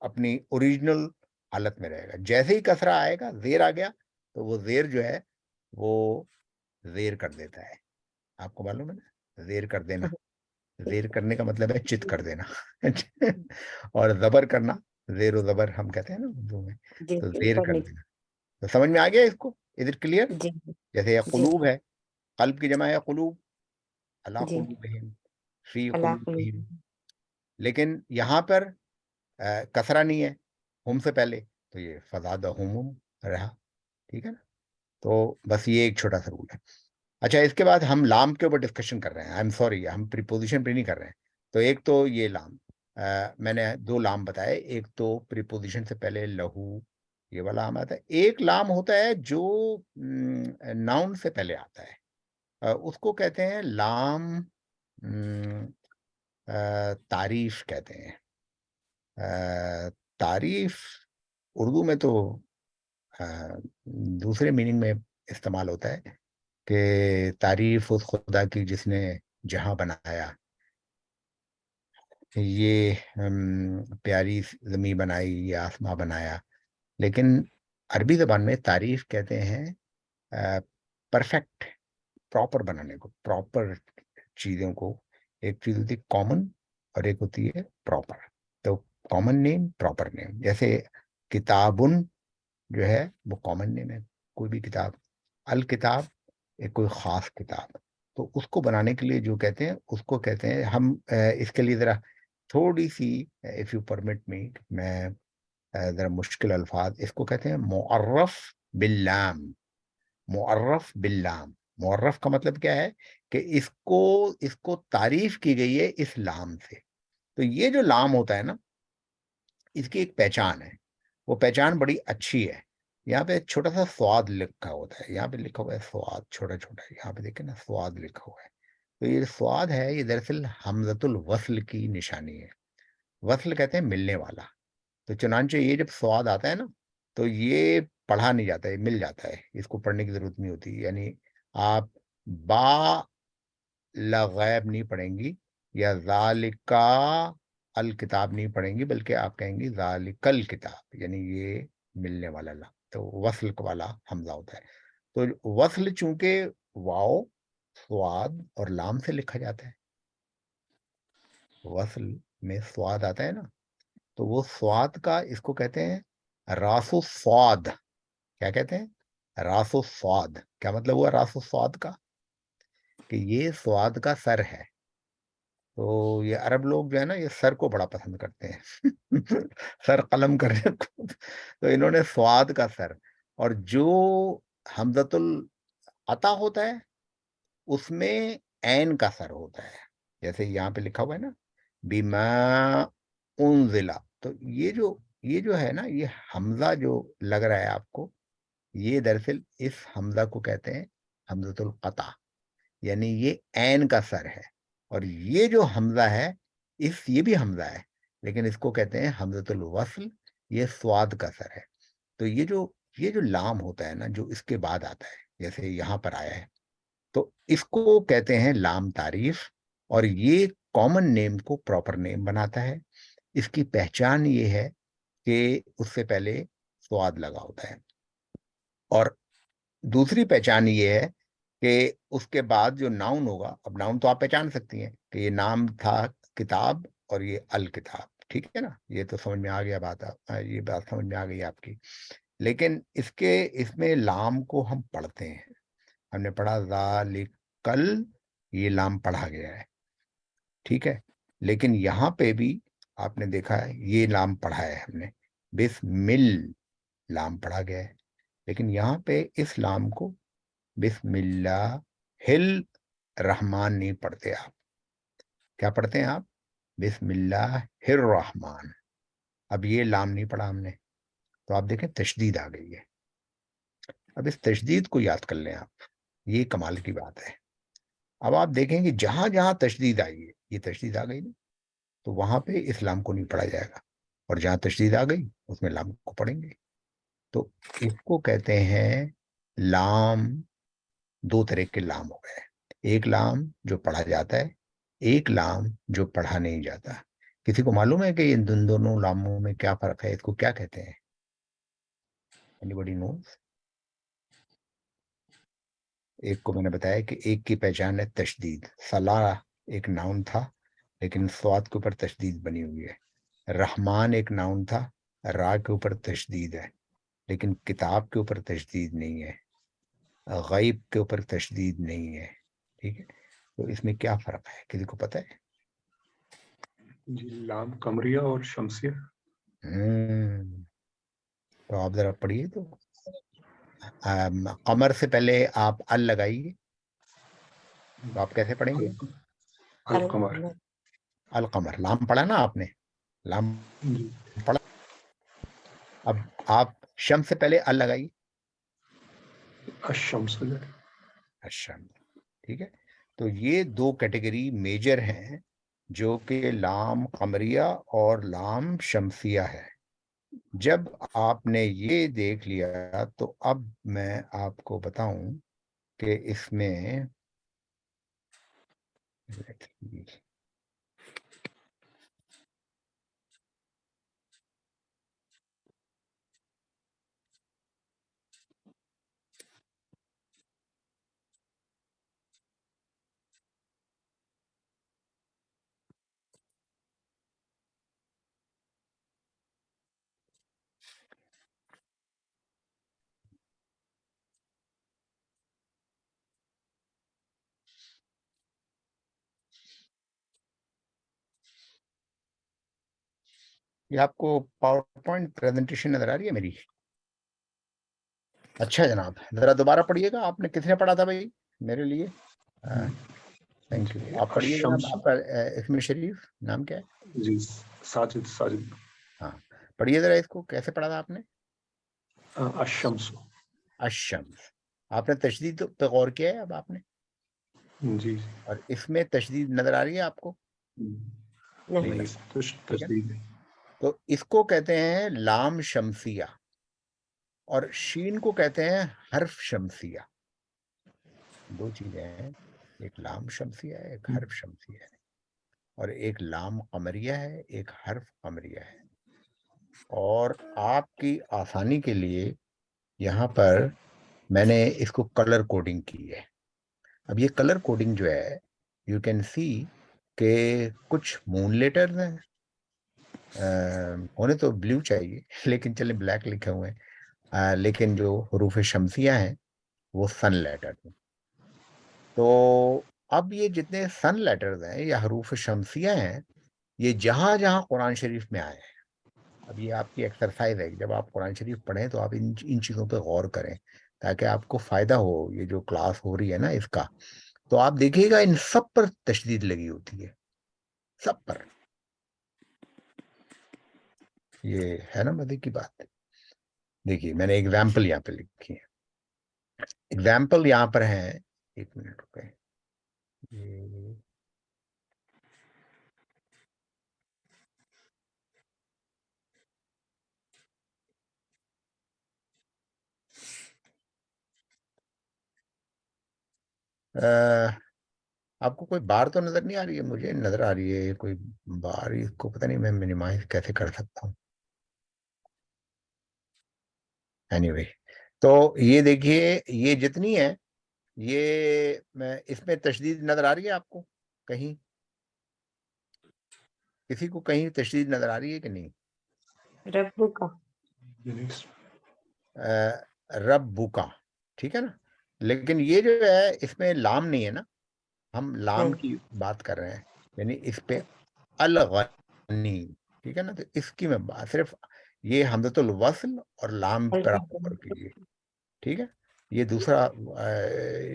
اپنی اوریجنل حالت میں رہے گا. جیسے ہی کسرہ آئے گا, زیر آ گیا, تو وہ زیر جو ہے وہ زیر کر دیتا ہے. آپ کو معلوم ہے نا, زیر کر دینا, زیر کرنے کا مطلب ہے چت کر دینا. اور زبر کرنا, زیر و زبر ہم کہتے ہیں نا اردو میں, تو زیر کر دینا. تو سمجھ میں آ گیا اس کو, ادھر کلیئر؟ جیسے یہ قلوب ہے, قلب کی جمع ہے قلوب, اللہ قلوبہم فی قلوبہم, لیکن یہاں پر کسرہ نہیں ہے ہم سے پہلے, تو یہ فزادہم رہا. ٹھیک ہے نا. تو بس یہ ایک چھوٹا سا رول ہے. اچھا, اس کے بعد ہم لام کے اوپر ڈسکشن کر رہے ہیں. آئی ایم سوری, ہم پریپوزیشن پہ نہیں کر رہے ہیں. تو ایک تو یہ لام, میں نے 2 لام بتائے. ایک تو پریپوزیشن سے پہلے لہو, یہ والا لام آتا ہے. ایک لام ہوتا ہے جو ناؤن سے پہلے آتا ہے, اس کو کہتے ہیں لام تعریف کہتے ہیں. تعریف اردو میں تو دوسرے میننگ میں استعمال ہوتا ہے کہ تعریف اس خدا کی جس نے جہاں بنایا, یہ پیاری زمین بنائی, یہ آسماں بنایا. لیکن عربی زبان میں تعریف کہتے ہیں پرفیکٹ, پراپر بنانے کو, پراپر چیزوں کو. ایک چیز ہوتی ہے کامن اور ایک ہوتی ہے پراپر. تو کامن نیم, پراپر نیم. جیسے کتابن جو ہے وہ کامن نیم ہے, کوئی بھی کتاب. الکتاب ایک کوئی خاص کتاب. تو اس کو بنانے کے لیے جو کہتے ہیں اس کو کہتے ہیں ہم, اس کے لیے ذرا تھوڑی سی اف یو پرمٹ می, میں ذرا مشکل الفاظ, اس کو کہتے ہیں معرف باللام. معرف باللام, معرف کا مطلب کیا ہے کہ اس کو تعریف کی گئی ہے اس لام سے. تو یہ جو لام ہوتا ہے نا, اس کی ایک پہچان ہے, وہ پہچان بڑی اچھی ہے. یہاں پہ ایک چھوٹا سا سواد لکھا ہوتا ہے, یہاں پہ لکھا ہوا ہے سواد, چھوٹا چھوٹا, یہاں پہ دیکھیں نا سواد لکھا ہوا ہے. تو یہ سواد ہے, یہ دراصل حمزۃ الوصل کی نشانی ہے. وصل کہتے ہیں ملنے والا. تو چنانچہ یہ جب سواد آتا ہے نا, تو یہ پڑھا نہیں جاتا, یہ مل جاتا ہے, اس کو پڑھنے کی ضرورت نہیں ہوتی. یعنی آپ با لغیب نہیں پڑھیں گی, یا ذالکا الکتاب نہیں پڑھیں گی، بلکہ آپ کہیں گی ذالکل کتاب، یعنی یہ ملنے والا لام، تو وصل والا حمزہ ہوتا ہے. تو وصل چونکہ واو، سواد اور لام سے لکھا جاتا ہے، وصل میں سواد آتا ہے نا، تو وہ سواد کا اس کو کہتے ہیں راس و سواد. کیا کہتے ہیں؟ راس و سواد. کیا مطلب ہوا راس و سواد کا؟ کہ یہ سواد کا سر ہے. تو یہ عرب لوگ جو ہے نا، یہ سر کو بڑا پسند کرتے ہیں سر قلم کرنے کو. تو انہوں نے سواد کا سر، اور جو حمزۃ العطا ہوتا ہے اس میں عین کا سر ہوتا ہے، جیسے یہاں پہ لکھا ہوا ہے نا بما انزلا. تو یہ جو ہے نا، یہ حمزہ جو لگ رہا ہے آپ کو، یہ دراصل اس حمزہ کو کہتے ہیں حمزۃ القطع، یعنی یہ عین کا سر ہے. اور یہ جو حمزہ ہے، یہ بھی حمزہ ہے، لیکن اس کو کہتے ہیں حمزۃ الوصل، یہ سواد کا سر ہے. تو یہ جو لام ہوتا ہے نا، جو اس کے بعد آتا ہے، جیسے یہاں پر آیا ہے، تو اس کو کہتے ہیں لام تعریف. اور یہ کامن نیم کو پراپر نیم بناتا ہے. اس کی پہچان یہ ہے کہ اس سے پہلے سواد لگا ہوتا ہے. اور دوسری پہچان یہ ہے کہ اس کے بعد جو ناؤن ہوگا، اب ناؤن تو آپ پہچان سکتی ہیں کہ یہ نام تھا کتاب اور یہ الکتاب، ٹھیک ہے نا، یہ تو سمجھ میں آ گیا بات، یہ بات سمجھ میں آ گئی آپ کی. لیکن اس میں لام کو ہم پڑھتے ہیں. ہم نے پڑھا ذالکل، یہ لام پڑھا گیا ہے، ٹھیک ہے. لیکن یہاں پہ بھی آپ نے دیکھا ہے یہ لام پڑھا ہے ہم نے، بسمل لام پڑھا گیا ہے. لیکن یہاں پہ اس لام کو بسم اللہ الرحمن نہیں پڑھتے آپ. کیا پڑھتے ہیں آپ؟ بسم اللہ الرحمن. اب یہ لام نہیں پڑھا ہم نے، تو آپ دیکھیں تشدید آ گئی ہے. اب اس تشدید کو یاد کر لیں آپ، یہ کمال کی بات ہے. اب آپ دیکھیں کہ جہاں جہاں تشدید آئی ہے، یہ تشدید آ گئی نا، تو وہاں پہ اس لام کو نہیں پڑھا جائے گا. اور جہاں تشدید آ گئی اس میں لام کو پڑھیں گے. تو اس کو کہتے ہیں لام. دو طرح کے لام ہو گئے، ایک لام جو پڑھا جاتا ہے، ایک لام جو پڑھا نہیں جاتا. کسی کو معلوم ہے کہ ان دونوں لاموں میں کیا فرق ہے؟ اس کو کیا کہتے ہیں؟ Anybody knows؟ ایک کو میں نے بتایا کہ ایک کی پہچان ہے تشدید. صلاح ایک ناؤن تھا لیکن سواد کے اوپر تشدید بنی ہوئی ہے. رحمان ایک ناؤن تھا، را کے اوپر تشدید ہے لیکن کتاب کے اوپر تشدید نہیں ہے، غیب کے اوپر تشدید نہیں ہے. ٹھیک ہے، تو اس میں کیا فرق ہے؟ کسی کو پتہ ہے؟ جی، لام قمریہ اور شمسیہ. تو آپ ذرا پڑھیے تو. قمر سے پہلے آپ ال لگائیے، تو آپ کیسے پڑھیں گے؟ القمر. القمر لام پڑھا نا آپ نے، لام جی. پڑھا. اب آپ شمس سے پہلے ال لگائیے، الشمس. الشمس. ٹھیک ہے، تو یہ دو کیٹیگری میجر ہیں، جو کہ لام قمریہ اور لام شمسیہ ہے. جب آپ نے یہ دیکھ لیا تو اب میں آپ کو بتاؤں کہ اس میں یہ آپ کو پاور پوائنٹ پریزنٹیشن نظر آ رہی ہے میری؟ اچھا جناب، ذرا دوبارہ پڑھیے گا. آپ نے کس نے پڑھا تھا بھائی میرے لیے؟ Thank you. آپ پڑھیے گا. الشمس. آپ کا اس میں شریف نام کیا ہے؟ جی، ساجد. ساجد. ہاں، پڑھیے ذرا اس کو. کیسے پڑھا تھا آپ نے؟ الشمس. الشمس. آپ نے تشدید پہ غور کیا ہے اب آپ نے؟ جی. اور اس میں تشدید نظر آ رہی ہے آپ کو؟ نہیں، تشدید. تو اس کو کہتے ہیں لام شمسیہ، اور شین کو کہتے ہیں حرف شمسیہ. دو چیزیں ہیں، ایک لام شمسیہ ہے، ایک حرف شمسیہ ہے. اور ایک لام قمریہ ہے، ایک حرف قمریہ ہے. اور آپ کی آسانی کے لیے یہاں پر میں نے اس کو کلر کوڈنگ کی ہے. اب یہ کلر کوڈنگ جو ہے یو کین سی کہ کچھ مون لیٹرز ہیں، ہونے تو بلیو چاہیے لیکن چلیں بلیک لکھے ہوئے ہیں، لیکن جو حروف شمسیہ ہیں وہ سن لیٹر ہیں. تو اب یہ جتنے سن لیٹرز ہیں یا حروف شمسیہ ہیں، یہ جہاں جہاں قرآن شریف میں آئے ہیں، اب یہ آپ کی ایکسرسائز ہے کہ جب آپ قرآن شریف پڑھیں تو آپ ان چیزوں پہ غور کریں تاکہ آپ کو فائدہ ہو. یہ جو کلاس ہو رہی ہے نا اس کا، تو آپ دیکھیے گا ان سب پر تشدید لگی ہوتی ہے، سب پر. یہ ہے نا مزے کی بات. دیکھیے میں نے ایگزامپل یہاں پہ لکھی ہے. ایگزامپل یہاں پر ہیں، ایک منٹ رکے. آپ کو کوئی بار تو نظر نہیں آ رہی ہے؟ مجھے نظر آ رہی ہے کوئی بار. اس کو پتہ نہیں میں منیمائز کیسے کر سکتا ہوں. اینی وے، تو یہ دیکھیے یہ جتنی ہے، یہ اس میں تشدید نظر آ رہی ہے آپ کو کہیں؟ کسی کو کہیں تشدید نظر آ رہی ہے کہ نہیں؟ ربو کا، ربو کا، ٹھیک ہے نا. لیکن یہ جو ہے اس میں لام نہیں ہے نا، ہم لام کی بات کر رہے ہیں، یعنی اس پہ الغنی، ٹھیک ہے نا. تو اس کی میں صرف یہ حمزۃ الوصل اور لام پر آپ غور کیجیے، ٹھیک ہے. یہ دوسرا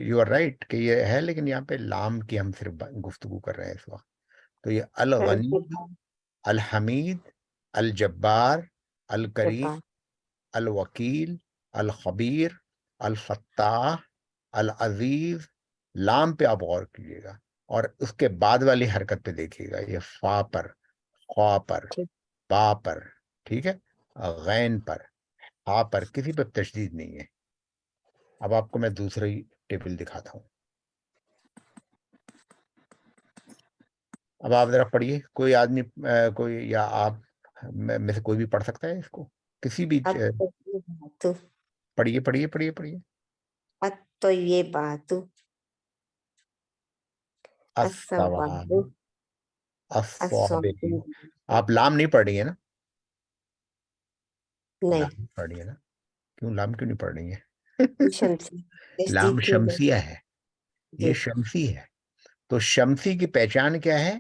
یو آر رائٹ کہ یہ ہے، لیکن یہاں پہ لام کی ہم صرف گفتگو کر رہے ہیں اس وقت. تو یہ الغنی، الحمید، الجبار، الکریم، الوکیل، الخبیر، الفتاح، العزیز. لام پہ آپ غور کیجیے گا اور اس کے بعد والی حرکت پہ دیکھیے گا. یہ فا پر، خوا پر، با پر، ٹھیک ہے، غین پر، ہا پر کسی پہ تشدید نہیں ہے. اب آپ کو میں دوسری ٹیبل دکھاتا ہوں. اب آپ ذرا پڑھیے، کوئی آدمی کوئی یا آپ میں سے کوئی بھی پڑھ سکتا ہے اس کو، کسی بھی پڑھیے پڑھیے پڑھیے پڑھیے. الطیبات، الصواب، الصواب. آپ لام نہیں پڑھ رہی ہیں نا؟ نہیں، لام پڑھ رہی ہے نا؟ کیوں لام کیوں نہیں پڑھ رہی ہے؟ شمسی، لام شمسیہ ہے، یہ جی شمسی ہے. تو شمسی کی پہچان کیا ہے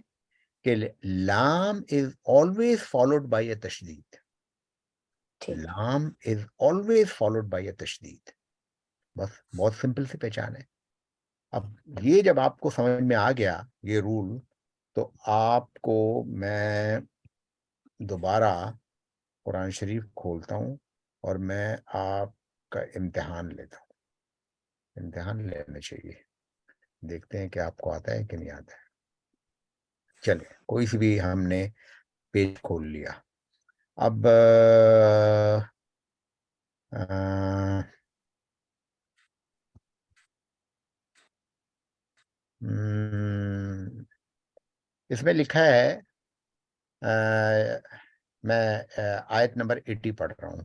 کہ لام از آلویز فالوڈ بائی اے تشدید. لام از آلویز فالوڈ بائی اے تشدید. بس بہت سمپل سی پہچان ہے. اب یہ جب آپ کو سمجھ میں آ گیا یہ رول، تو آپ کو میں دوبارہ قرآن شریف کھولتا ہوں اور میں آپ کا امتحان لیتا ہوں. امتحان لینا چاہیے، دیکھتے ہیں کہ آپ کو آتا ہے کہ نہیں آتا ہے. چلے کوئی سی بھی ہم نے پیج کھول لیا. اب اس میں لکھا ہے، میں آیت نمبر 80 پڑھ رہا ہوں.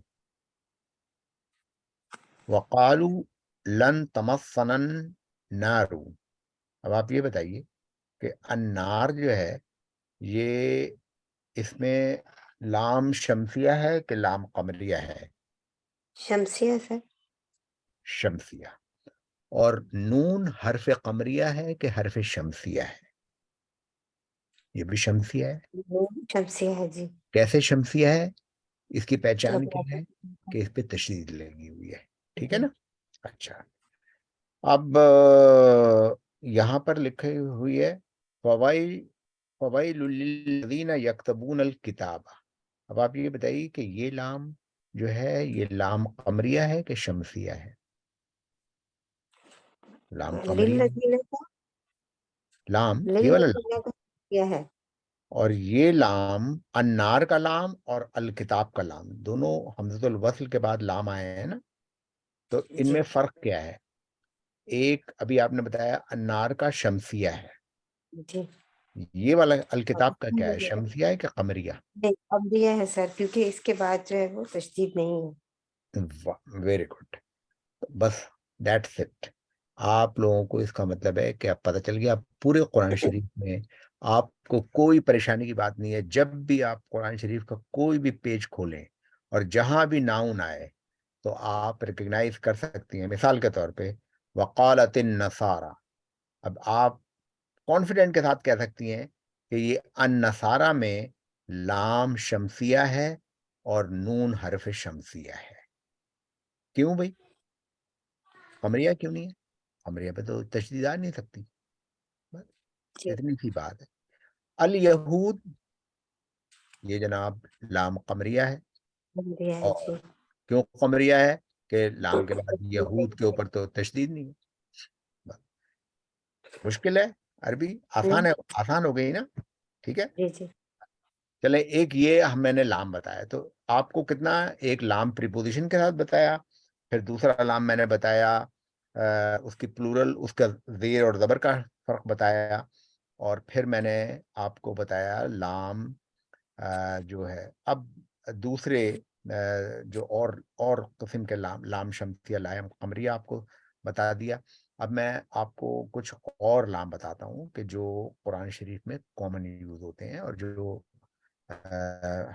وَقَالُوا لَن تَمَسَّنَا النَّارُ. اب آپ یہ بتائیے کہ النار جو ہے یہ اس میں لام شمسیہ ہے کہ لام قمریہ ہے؟ شمسیہ سر. شمسیہ. اور نون حرف قمریہ ہے کہ حرف شمسیہ ہے؟ یہ بھی شمسیہ ہے. شمسیہ ہے جی. کیسے شمسیہ ہے؟ اس کی پہچان کیا ہے کہ اس پہ تشدید لگی ہوئی ہے، ٹھیک ہے نا. اچھا، اب یہاں پر لکھی ہوئی ہے فوائل للذین یکتبون الکتاب. اب آپ یہ بتائیے کہ یہ لام جو ہے یہ لام قمریہ ہے کہ شمسیہ ہے؟ لام قمریہ ہے. لام یہ والا لام ہے. اور یہ لام النار کا لام اور الکتاب کا لام دونوں حمزۃ الوصل کے بعد لام آئے ہیں نا. تو ان میں فرق کیا ہے؟ ایک ابھی آپ نے بتایا النار کا شمسیہ ہے جی، یہ والا الکتاب کا کیا ہے، شمسیہ ہے کہ قمریہ؟ قمریہ ہے سر، کیونکہ اس کے بعد جو ہے وہ تشدید نہیں ہے. Very good. بس دیٹس اٹ. آپ لوگوں کو اس کا مطلب ہے کہ اب پتہ چل گیا. پورے قرآن شریف میں آپ کو کوئی پریشانی کی بات نہیں ہے. جب بھی آپ قرآن شریف کا کوئی بھی پیج کھولیں اور جہاں بھی ناؤن آئے تو آپ ریکگنائز کر سکتی ہیں. مثال کے طور پہ وقالت النصارى، اب آپ کانفیڈنٹ کے ساتھ کہہ سکتی ہیں کہ یہ النصارى میں لام شمسیہ ہے اور نون حرف شمسیہ ہے. کیوں بھائی؟ قمریہ کیوں نہیں ہے؟ قمریہ پہ تو تشدید آ نہیں سکتی. جی. اتنی سی بات ہے. الیہود، یہ جناب لام قمریہ ہے. قمریہ ہے اور جی. کیوں قمریہ ہے؟ کہ لام کے بعد یہود کے اوپر تو تشدید نہیں ہے. مشکل ہے عربی، آسان ہے، آسان ہو گئی نا. ٹھیک ہے، جی جی. چلے ایک یہ میں نے لام بتایا، تو آپ کو کتنا، ایک لام پریپوزیشن کے ساتھ بتایا، پھر دوسرا لام میں نے بتایا اس کی پلورل، اس کا زیر اور زبر کا فرق بتایا، اور پھر میں نے آپ کو بتایا لام جو ہے اب دوسرے جو اور قسم کے لام شمسیہ، لام قمریہ آپ کو بتا دیا. اب میں آپ کو کچھ اور لام بتاتا ہوں کہ جو قرآن شریف میں کامن یوز ہوتے ہیں اور جو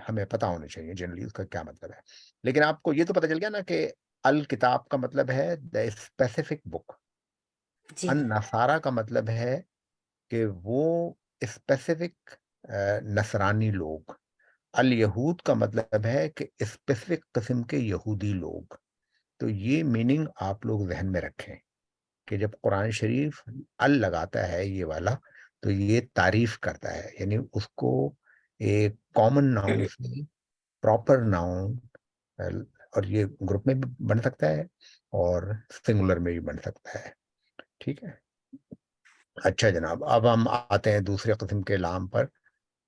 ہمیں پتہ ہونے چاہیے جنرلی اس کا کیا مطلب ہے. لیکن آپ کو یہ تو پتہ چل گیا نا کہ الکتاب کا مطلب ہے دا اسپیسیفک بک. جی النصارہ کا مطلب ہے کہ وہ اسپیسیفک نصرانی لوگ. الیہود کا مطلب ہے کہ اسپیسیفک قسم کے یہودی لوگ. تو یہ میننگ آپ لوگ ذہن میں رکھیں کہ جب قرآن شریف ال لگاتا ہے یہ والا تو یہ تعریف کرتا ہے، یعنی اس کو ایک کامن ناؤن سے پراپر ناؤن، اور یہ گروپ میں بھی بن سکتا ہے اور سنگولر میں بھی بن سکتا ہے. ٹھیک ہے. اچھا جناب، اب ہم آتے ہیں دوسرے قسم کے لام پر،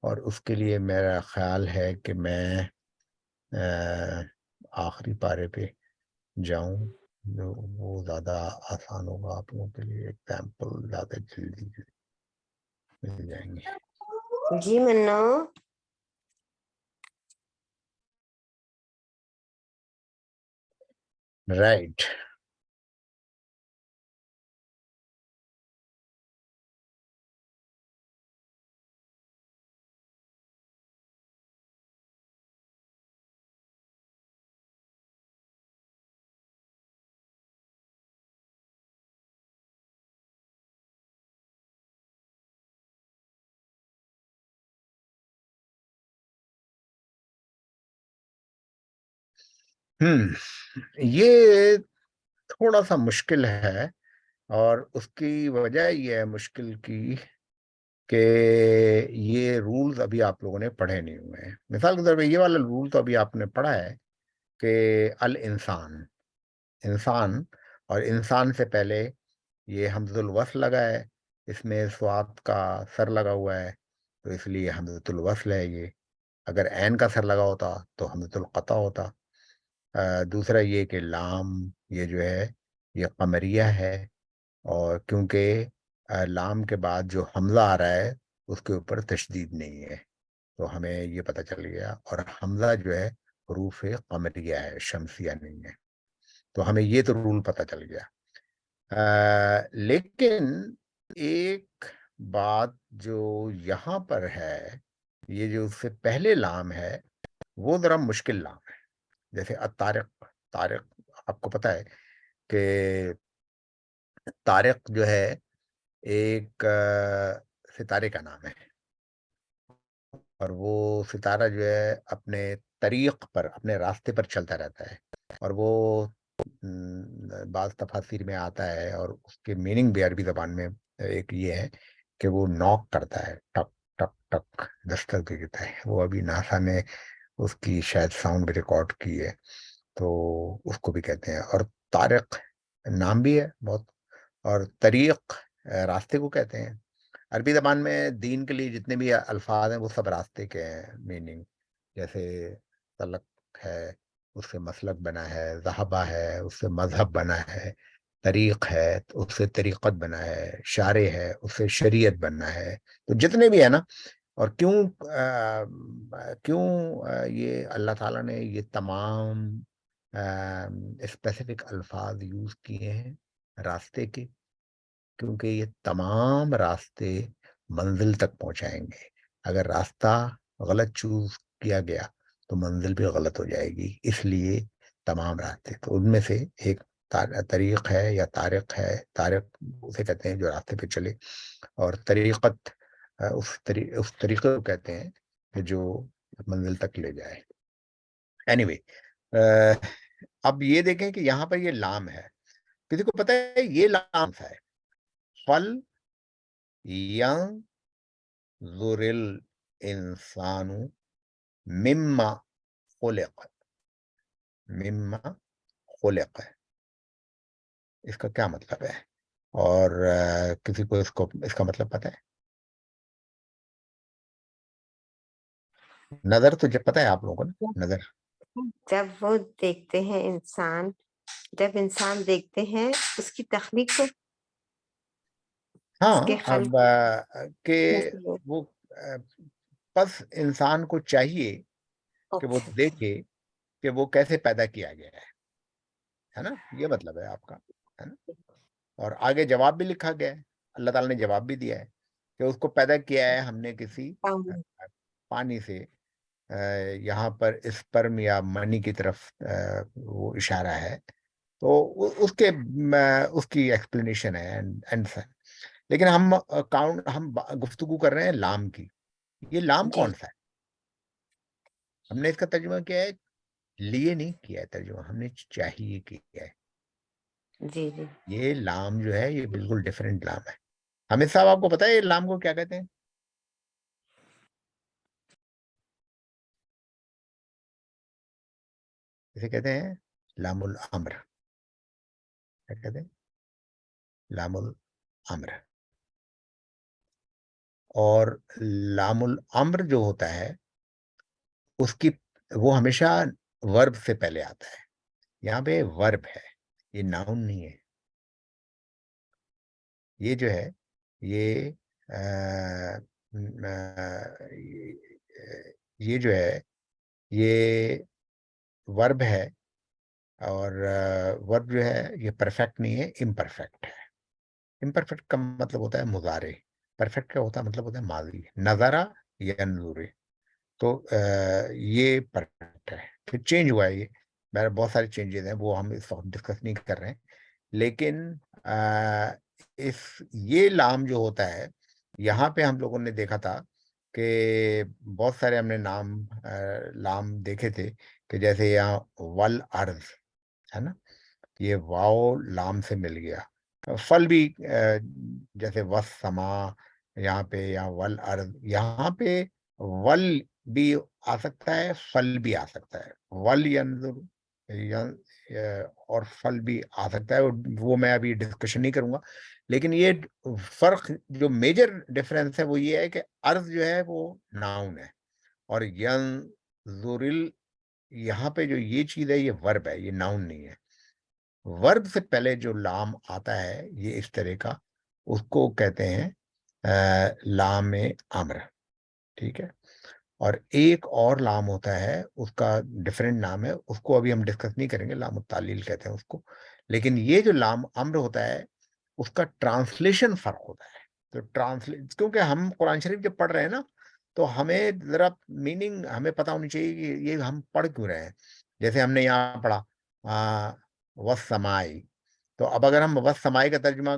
اور اس کے لیے میرا خیال ہے کہ میں آخری پارے پہ جاؤں جو وہ زیادہ آسان ہوگا آپ لوگوں کے لیے. ایگزامپل زیادہ جلدی مل جائیں گے. جی منا. رائٹ. یہ تھوڑا سا مشکل ہے، اور اس کی وجہ یہ ہے مشکل کی کہ یہ رولز ابھی آپ لوگوں نے پڑھے نہیں ہوئے ہیں. مثال کے طور پہ یہ والا رول تو ابھی آپ نے پڑھا ہے کہ الانسان، انسان، اور انسان سے پہلے یہ حمزۃ الوصل لگا ہے، اس میں سواد کا سر لگا ہوا ہے تو اس لیے حمزۃ الوصل ہے. یہ اگر عین کا سر لگا ہوتا تو حمزۃ القطع ہوتا. دوسرا یہ کہ لام یہ جو ہے یہ قمریہ ہے، اور کیونکہ لام کے بعد جو حمزہ آ رہا ہے اس کے اوپر تشدید نہیں ہے تو ہمیں یہ پتہ چل گیا. اور حمزہ جو ہے حروف قمریہ ہے، شمسیہ نہیں ہے، تو ہمیں یہ تو رول پتہ چل گیا. لیکن ایک بات جو یہاں پر ہے، یہ جو اس سے پہلے لام ہے وہ ذرا مشکل لام ہے. جیسے الطارق، طارق آپ کو پتہ ہے کہ طارق جو ہے ایک ستارے کا نام ہے، اور وہ ستارہ جو ہے اپنے طریق پر، اپنے راستے پر چلتا رہتا ہے، اور وہ بعض تفاسیر میں آتا ہے، اور اس کے میننگ بھی عربی زبان میں ایک یہ ہے کہ وہ نوک کرتا ہے، ٹک ٹک ٹک دستک دیتا ہے. وہ ابھی ناسا نے اس کی شاید ساؤنڈ بھی ریکارڈ کی ہے، تو اس کو بھی کہتے ہیں. اور طارق نام بھی ہے بہت، اور طریق راستے کو کہتے ہیں. عربی زبان میں دین کے لیے جتنے بھی الفاظ ہیں وہ سب راستے کے ہیں میننگ. جیسے سلک ہے، اس سے مسلک بنا ہے، ذہبہ ہے، اس سے مذہب بنا ہے، طریق ہے تو اس سے طریقت بنا ہے، شارع ہے اس سے شریعت بنا ہے. تو جتنے بھی ہے نا، اور کیوں یہ اللہ تعالیٰ نے یہ تمام اسپیسیفک الفاظ یوز کیے ہیں راستے کے، کیونکہ یہ تمام راستے منزل تک پہنچائیں گے. اگر راستہ غلط چوز کیا گیا تو منزل بھی غلط ہو جائے گی. اس لیے تمام راستے، تو ان میں سے ایک طریق ہے یا طارق ہے. طارق اسے کہتے ہیں جو راستے پہ چلے، اور طریقت اس طریقے کو کہتے ہیں کہ جو منزل تک لے جائے. اینی اب یہ دیکھیں کہ یہاں پر یہ لام ہے. کسی کو پتہ ہے یہ لام ہے؟ فل ينظر الانسان مما خلق. مما خلق اس کا کیا مطلب ہے؟ اور کسی کو اس کا مطلب پتہ ہے؟ نظر تو جب پتہ ہے آپ لوگوں کو نا، نظر جب وہ دیکھتے ہیں انسان، جب انسان دیکھتے ہیں اس کی تخلیق کو، اس ہاں. کے اب خلق کہ میں وہ بس انسان کو چاہیے کہ وہ اچھا دیکھے کہ وہ کیسے پیدا کیا گیا ہے نا. یہ مطلب ہے آپ کا، ہے نا. اور آگے جواب بھی لکھا گیا ہے، اللہ تعالیٰ نے جواب بھی دیا ہے کہ اس کو پیدا کیا ہے ہم نے کسی پانی پانی سے. یہاں پر اسپرم یا منی کی طرف وہ اشارہ ہے. تو اس کی ایکسپلینیشن ہے. لیکن ہم گفتگو کر رہے ہیں لام کی. یہ لام جی کون سا ہے؟ ہم نے اس کا ترجمہ کیا ہے، لیے نہیں کیا ہے ترجمہ، ہم نے چاہیے کیا ہے. جی جی یہ لام جو ہے یہ بالکل ڈیفرنٹ لام ہے. حامد صاحب آپ کو پتا ہے یہ لام کو کیا کہتے ہیں؟ اسے کہتے ہیں لام الامر. کیا کہتے ہیں؟ لام الامر. اور لام الامر جو ہوتا ہے اس کی وہ ہمیشہ ورب سے پہلے آتا ہے. یہاں پہ ورب ہے، یہ ناؤن نہیں ہے. یہ جو ہے یہ جو ہے یہ ورب ہے. اور ورب جو ہے یہ پرفیکٹ نہیں ہے، امپرفیکٹ ہے. امپرفیکٹ کا مطلب ہوتا ہے مضارع، پرفیکٹ کا مطلب ہوتا ہے ماضی. نظرہ ینظر، تو یہ پرفیکٹ ہے. پھر چینج ہوا ہے، یہ بہت سارے چینجز ہیں وہ ہم اس وقت ڈسکس نہیں کر رہے ہیں. لیکن یہ لام جو ہوتا ہے یہاں پہ ہم لوگوں نے دیکھا تھا کہ بہت سارے ہم نے لام دیکھے تھے کہ جیسے یہاں ول ارض ہے نا، یہ واو لام سے مل گیا. فل بھی جیسے وس سما یہاں پہ، یا ول ارض یہاں پہ ول بھی آ سکتا ہے، فل بھی آ سکتا ہے. ول ینظر اور فل بھی آ سکتا ہے، وہ میں ابھی ڈسکشن نہیں کروں گا. لیکن یہ فرق جو میجر ڈفرینس ہے وہ یہ ہے کہ ارض جو ہے وہ ناؤن ہے، اور ینظر یہاں پہ جو یہ چیز ہے یہ ورب ہے، یہ ناؤن نہیں ہے. ورب سے پہلے جو لام آتا ہے یہ اس طرح کا، اس کو کہتے ہیں لام امر. ٹھیک ہے. اور ایک اور لام ہوتا ہے، اس کا ڈفرینٹ نام ہے، اس کو ابھی ہم ڈسکس نہیں کریں گے، لام التعلیل کہتے ہیں اس کو. لیکن یہ جو لام امر ہوتا ہے اس کا ٹرانسلیشن فرق ہوتا ہے. تو کیونکہ ہم قرآن شریف جب پڑھ رہے ہیں نا تو ہمیں ذرا میننگ ہمیں پتہ ہونی چاہیے کہ یہ ہم پڑھ کیوں رہے ہیں. جیسے ہم نے یہاں پڑھا وَالسَّمَاءِ، تو اب اگر ہم وَالسَّمَاءِ کا ترجمہ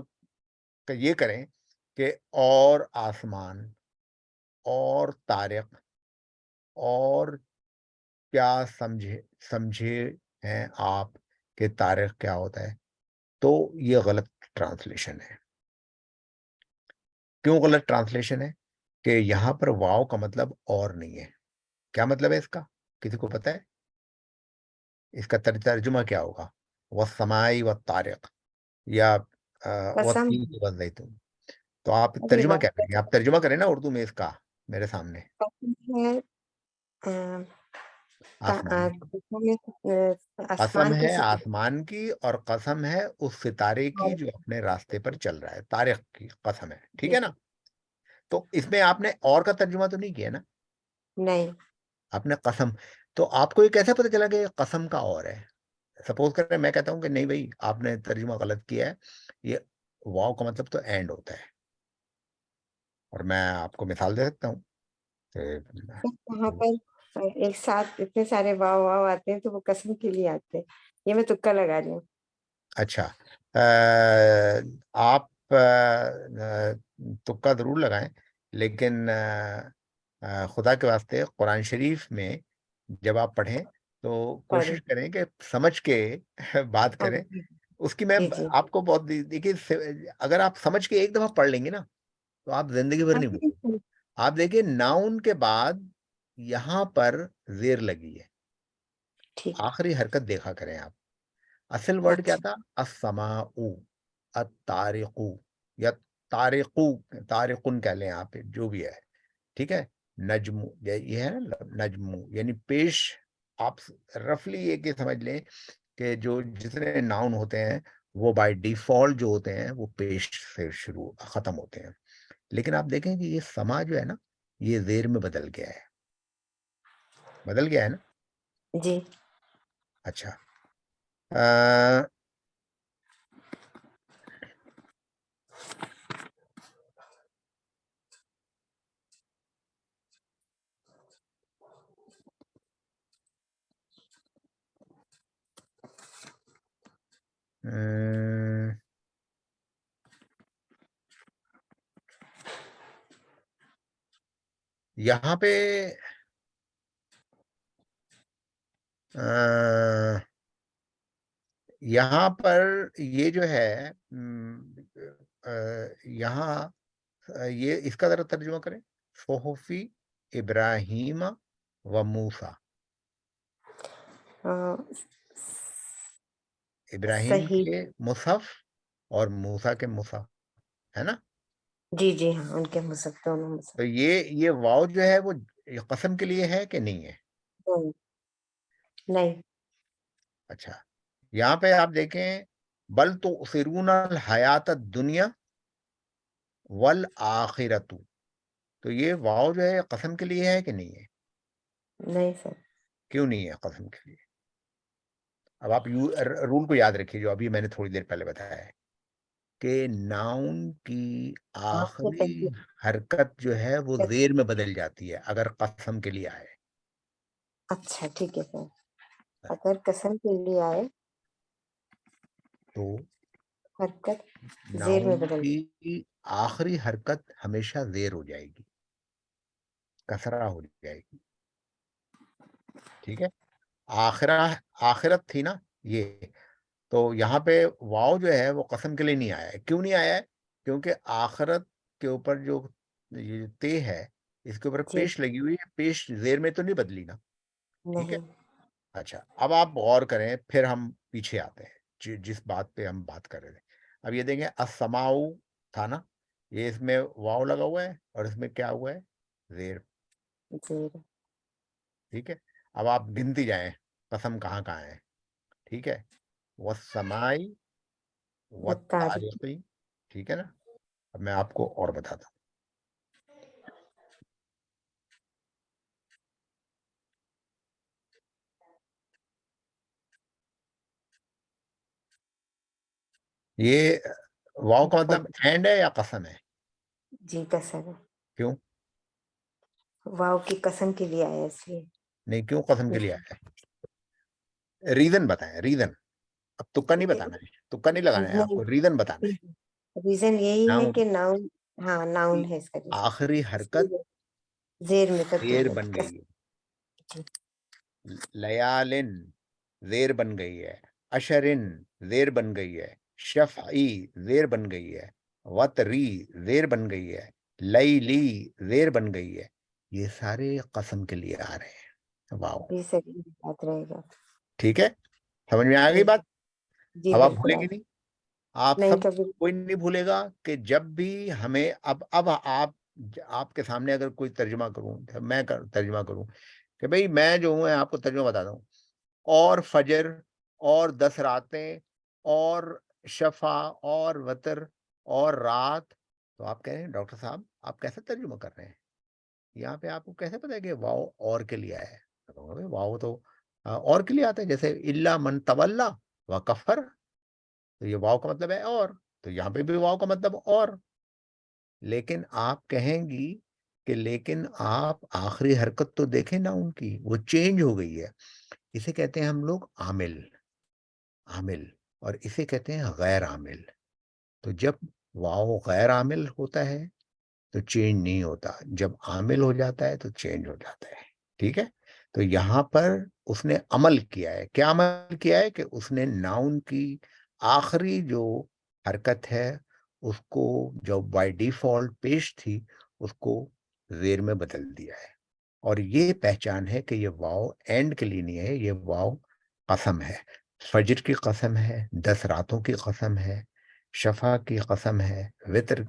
یہ کریں کہ اور آسمان اور طارق، اور کیا سمجھے ہیں آپ کہ طارق کیا ہوتا ہے، تو یہ غلط ٹرانسلیشن ہے. کیوں غلط ٹرانسلیشن ہے؟ کہ یہاں پر واو کا مطلب اور نہیں ہے. کیا مطلب ہے اس کا؟ کسی کو پتہ ہے اس کا ترجمہ کیا ہوگا؟ وَالسَّمَاءِ وَالطَّارِقِ یا قسم وَالتِّینِ وَالزَّیتُونِ. تو آپ ابھی ترجمہ بات کیا کریں گے؟ آپ ترجمہ کریں نا اردو میں اس کا میرے سامنے. قسم ہے آسمان قسم آسمان کے ہے ستارے آسمان کی، اور قسم ہے اس ستارے کی جو اپنے راستے پر چل رہا ہے، طارق کی قسم ہے، ٹھیک ہے نا؟ تو اس میں آپ نے اور کا ترجمہ تو نہیں کیا نا، نہیں. آپ نے قسم. تو آپ کو یہ کیسے پتہ چلا کہ قسم کا اور ہے؟ سپوز کر رہے ہیں میں کہتا ہوں کہ نہیں بھائی آپ نے ترجمہ غلط کیا ہے، یہ واو کا مطلب تو اینڈ ہوتا ہے، اور میں آپ کو مثال دے سکتا ہوں وہاں پر ایک ساتھ اتنے سارے واو واو آتے ہیں تو وہ قسم کے لیے آتے ہیں. یہ میں تکا لگا رہی ہوں. اچھا آپ تکا ضرور لگائیں، لیکن خدا کے واسطے قرآن شریف میں جب آپ پڑھیں تو کوشش کریں کہ سمجھ کے بات کریں. اس کی میں آپ کو بہت دیکھیے، اگر آپ سمجھ کے ایک دفعہ پڑھ لیں گے نا تو آپ زندگی بھر نہیں بھولیں. آپ دیکھیں ناؤن کے بعد یہاں پر زیر لگی ہے، آخری حرکت دیکھا کریں آپ. اصل ورڈ کیا تھا؟ السماء، الطارق، یا طارقن کہہ لیں آپ، جو بھی ہے، ٹھیک ہے. نجم یہ ہے نا، نجم یعنی پیش. آپ رفلی یہ کہ سمجھ لیں کہ جو جتنے ناؤن ہوتے ہیں وہ بائی ڈیفالٹ جو ہوتے ہیں وہ پیش سے ختم ہوتے ہیں. لیکن آپ دیکھیں کہ یہ سما جو ہے نا یہ زیر میں بدل گیا ہے نا. جی. اچھا یہاں پہ یہاں پر یہ جو ہے یہاں یہ اس کا ذرا ترجمہ کریں. صحفی ابراہیم و موسیٰ. ابراہیم کے مصحف اور موسیٰ کے مصحف ہے نا. جی جی ہاں، ان کے مصحف دونوں مصحف. تو یہ واو جو ہے وہ قسم کے لیے ہے کہ نہیں ہے؟ نہیں. اچھا یہاں پہ آپ دیکھیں بل تؤثرون الحیات الدنیا والآخرۃ، تو یہ واو جو ہے قسم کے لیے ہے کہ نہیں ہے؟ نہیں سر. کیوں نہیں ہے قسم کے لیے؟ اب آپ رول کو یاد رکھیے جو ابھی میں نے تھوڑی دیر پہلے بتایا ہے کہ ناؤن کی آخری حرکت جو ہے وہ زیر میں بدل جاتی ہے اگر قسم کے لیے آئے. اچھا ٹھیک ہے سر. اگر قسم کے لیے آئے تو حرکت زیر میں ناؤن بدل کی آخری حرکت ہمیشہ زیر ہو جائے گی، کسرہ ہو جائے گی، ٹھیک ہے. آخرت تھی نا یہ، تو یہاں پہ واو جو ہے وہ قسم کے لیے نہیں آیا ہے. کیوں نہیں آیا ہے؟ کیونکہ آخرت کے اوپر جو یہ تے ہے اس کے اوپر پیش لگی ہوئی ہے، پیش زیر میں تو نہیں بدلی نا، ٹھیک ہے. اچھا اب آپ غور کریں، پھر ہم پیچھے آتے ہیں جس بات پہ ہم بات کر رہے تھے. اب یہ دیکھیں السماء تھا نا، یہ اس میں واو لگا ہوا ہے اور اس میں کیا ہوا ہے؟ زیر، ٹھیک ہے. اب آپ گنتی جائیں قسم کہاں کہاں ہے، ٹھیک ہے. والسماء والطارق، ٹھیک ہے نا. اب میں آپ کو اور بتاتا ہوں. یہ واو کا مطلب اینڈ ہے یا قسم ہے؟ جی قسم ہے. کیوں؟ واو کی قسم کے لیے آیا اس لیے. نہیں کیوں قسم کے لیے آیا ہے؟ ریزن بتائیں، ریزن. اب تکا نہیں بتانا ہے، تکا نہیں لگانا ہے آپ کو، ریزن بتانا ہے. ریزن یہی ہے ناؤن کہ ناؤن، ہاں ناؤن ہے اس کا ریزن. آخری حرکت زیر میں تبدیل زیر ہو بن گئی. گئی ہے. لیالن زیر بن گئی ہے، اشرن زیر بن گئی ہے، شفعی زیر بن گئی ہے، وتری زیر بن گئی ہے، لیلی زیر بن گئی ہے. یہ سارے قسم کے لیے آ رہے ہیں. واو، جی سر بات رہے گا. ٹھیک ہے، سمجھ میں آ گئی بات. جی اب آپ بالکل. بھولیں گے نہیں، آپ نہیں سب کبھی. کوئی نہیں بھولے گا کہ جب بھی ہمیں اب آپ کے سامنے اگر کوئی ترجمہ کروں، میں ترجمہ کروں کہ بھئی میں جو ہوں آپ کو ترجمہ بتاتا ہوں، اور فجر اور 10 راتیں اور شفع اور وتر اور رات، تو آپ کہہ رہے ہیں ڈاکٹر صاحب آپ کیسے ترجمہ کر رہے ہیں؟ یہاں پہ آپ کو کیسے پتا ہے کہ واو اور کے لیے آیا ہے؟ میں کہوں گا بھئی واو تو اور کے لیے آتا ہے، جیسے الا من تولا و کفر، تو یہ واو کا مطلب ہے اور، تو یہاں پہ بھی واو کا مطلب اور، لیکن آپ کہیں گی کہ لیکن آپ آخری حرکت تو دیکھیں نا ان کی، وہ چینج ہو گئی ہے. اسے کہتے ہیں ہم لوگ عامل، اور اسے کہتے ہیں غیر عامل. تو جب واو غیر عامل ہوتا ہے تو چینج نہیں ہوتا، جب عامل ہو جاتا ہے تو چینج ہو جاتا ہے. ٹھیک ہے، تو یہاں پر اس نے عمل کیا ہے. کیا عمل کیا ہے؟ کہ اس نے ناؤن کی آخری جو حرکت ہے اس کو جو بائی ڈیفالٹ پیش تھی اس کو زیر میں بدل دیا ہے. اور یہ پہچان ہے کہ یہ واو اینڈ کے لیے نہیں ہے، یہ واو قسم ہے. فجر کی قسم ہے، 10 راتوں کی قسم ہے، شفا کی قسم ہے، وتر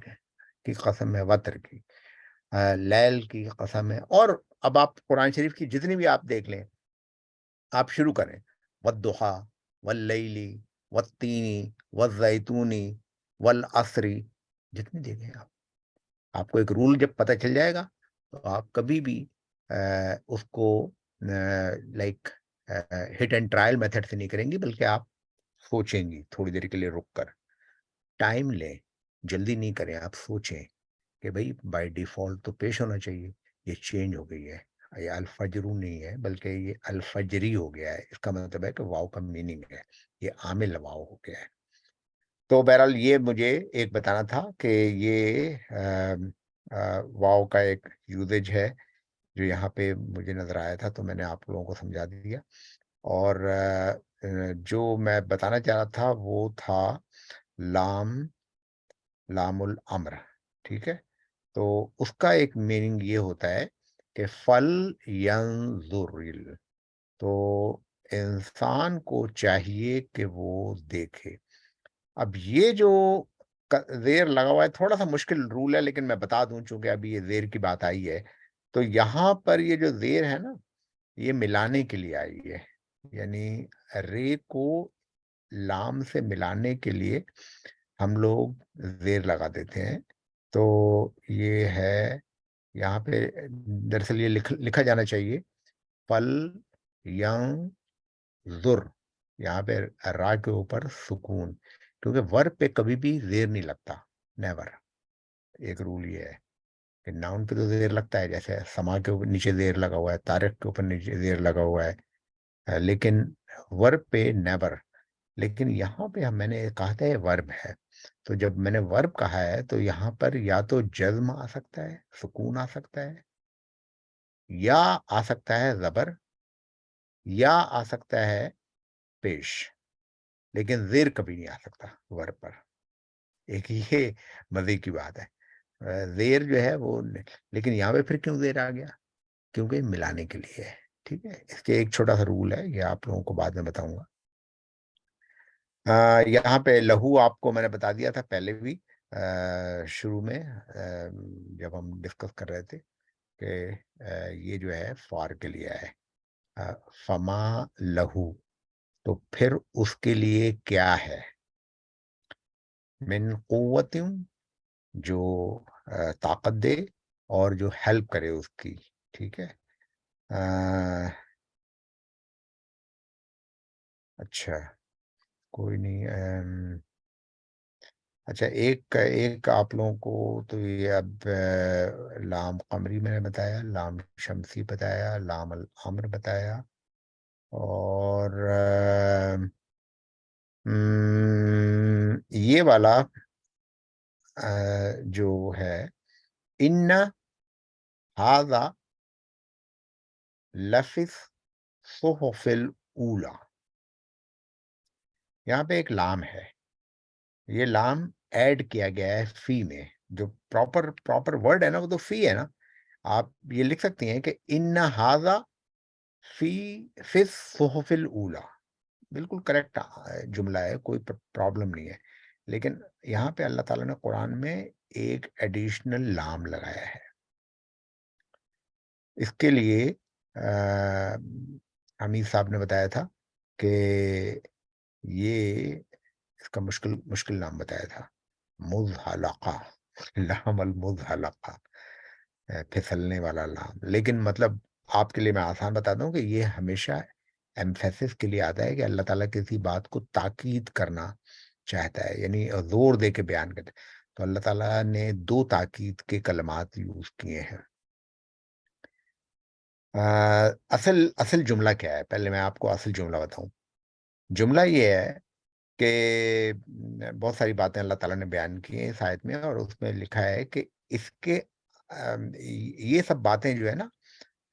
کی قسم ہے، وتر کی، لیل کی قسم ہے. اور اب آپ قرآن شریف کی جتنی بھی آپ دیکھ لیں، آپ شروع کریں والضحیٰ واللیل والتین والزیتون والعصر، جتنی دیکھیں آپ کو ایک رول جب پتہ چل جائے گا تو آپ کبھی بھی اس کو like hit and trial method سے نہیں کریں گی، بلکہ آپ سوچیں گی تھوڑی دیر کے لیے رک کر، ٹائم لیں، جلدی نہیں کریں. آپ سوچیں کہ بھئی بائی ڈیفالٹ تو پیش ہونا چاہیے، یہ چینج ہو گئی ہے، یہ الفجرو نہیں ہے بلکہ یہ الفجری ہو گیا ہے. اس کا مطلب ہے کہ واو کا میننگ ہے، یہ عامل واو ہو گیا ہے. تو بہرحال یہ مجھے ایک بتانا تھا کہ یہ واو کا ایک یوزیج ہے جو یہاں پہ مجھے نظر آیا تھا، تو میں نے آپ لوگوں کو سمجھا دیا. اور جو میں بتانا چاہ رہا تھا وہ تھا لام الامر. ٹھیک ہے، تو اس کا ایک میننگ یہ ہوتا ہے کہ فل ینظر، تو انسان کو چاہیے کہ وہ دیکھے. اب یہ جو زیر لگا ہوا ہے تھوڑا سا مشکل رول ہے، لیکن میں بتا دوں چونکہ ابھی یہ زیر کی بات آئی ہے، تو یہاں پر یہ جو زیر ہے نا یہ ملانے کے لیے آئی ہے، یعنی رے کو لام سے ملانے کے لیے ہم لوگ زیر لگا دیتے ہیں. تو یہ ہے یہاں پہ دراصل یہ لکھا جانا چاہیے فل ینظر، یہاں پہ را کے اوپر سکون، کیونکہ ورب پہ کبھی بھی زیر نہیں لگتا، نیور. ایک رول یہ ہے کہ ناؤن پہ تو زیر لگتا ہے، جیسے سما کے اوپر نیچے زیر لگا ہوا ہے، طارق کے اوپر نیچے زیر لگا ہوا ہے، لیکن ورب پہ نیور. لیکن یہاں پہ میں نے کہا تھا یہ ورب ہے، تو جب میں نے ورب کہا ہے تو یہاں پر یا تو جزم آ سکتا ہے، سکون آ سکتا ہے، یا آ سکتا ہے زبر، یا آ سکتا ہے پیش، لیکن زیر کبھی نہیں آ سکتا ورب پر. ایک یہ مزے کی بات ہے، زیر جو ہے وہ، لیکن یہاں پہ پھر کیوں زیر آ گیا؟ کیونکہ ملانے کے لیے ہے. ٹھیک ہے، اس کے ایک چھوٹا سا رول ہے، یہ آپ لوگوں کو بعد میں بتاؤں گا. یہاں پہ لہو آپ کو میں نے بتا دیا تھا پہلے بھی شروع میں جب ہم ڈسکس کر رہے تھے کہ یہ جو ہے فار کے لیے ہے، فما لہو، تو پھر اس کے لیے کیا ہے؟ من قوت، جو طاقت دے اور جو ہیلپ کرے اس کی. ٹھیک ہے، اچھا کوئی نہیں. اچھا ایک آپ لوگوں کو تو یہ اب لام قمری میں نے بتایا، لام شمسی بتایا، لام الامر بتایا، اور یہ والا جو ہے ان ھذا لفظ صحف الاولی، یہاں پہ ایک لام ہے، یہ لام ایڈ کیا گیا ہے فی میں. جو پراپر ورڈ ہے نا وہ تو فی ہے نا. آپ یہ لکھ سکتی ہیں کہ ان ھذا فی الصحف الاولی، بالکل کریکٹ جملہ ہے، کوئی پرابلم نہیں ہے. لیکن یہاں پہ اللہ تعالیٰ نے قرآن میں ایک ایڈیشنل لام لگایا ہے. اس کے لیے حمید صاحب نے بتایا تھا کہ یہ اس کا مشکل نام بتایا تھا، مزحلقہ، لام المزحلقہ، پھسلنے والا لام. لیکن مطلب آپ کے لیے میں آسان بتاتا ہوں کہ یہ ہمیشہ ایمفیسس کے لیے آتا ہے کہ اللہ تعالیٰ کسی بات کو تاکید کرنا چاہتا ہے، یعنی زور دے کے بیان کرتا ہے. تو اللہ تعالیٰ نے 2 تاکید کے کلمات یوز کیے ہیں. اصل جملہ کیا ہے؟ پہلے میں آپ کو اصل جملہ بتاؤں. جملہ یہ ہے کہ بہت ساری باتیں اللہ تعالیٰ نے بیان کی ہیں اس آیت میں، اور اس میں لکھا ہے کہ اس کے یہ سب باتیں جو ہے نا،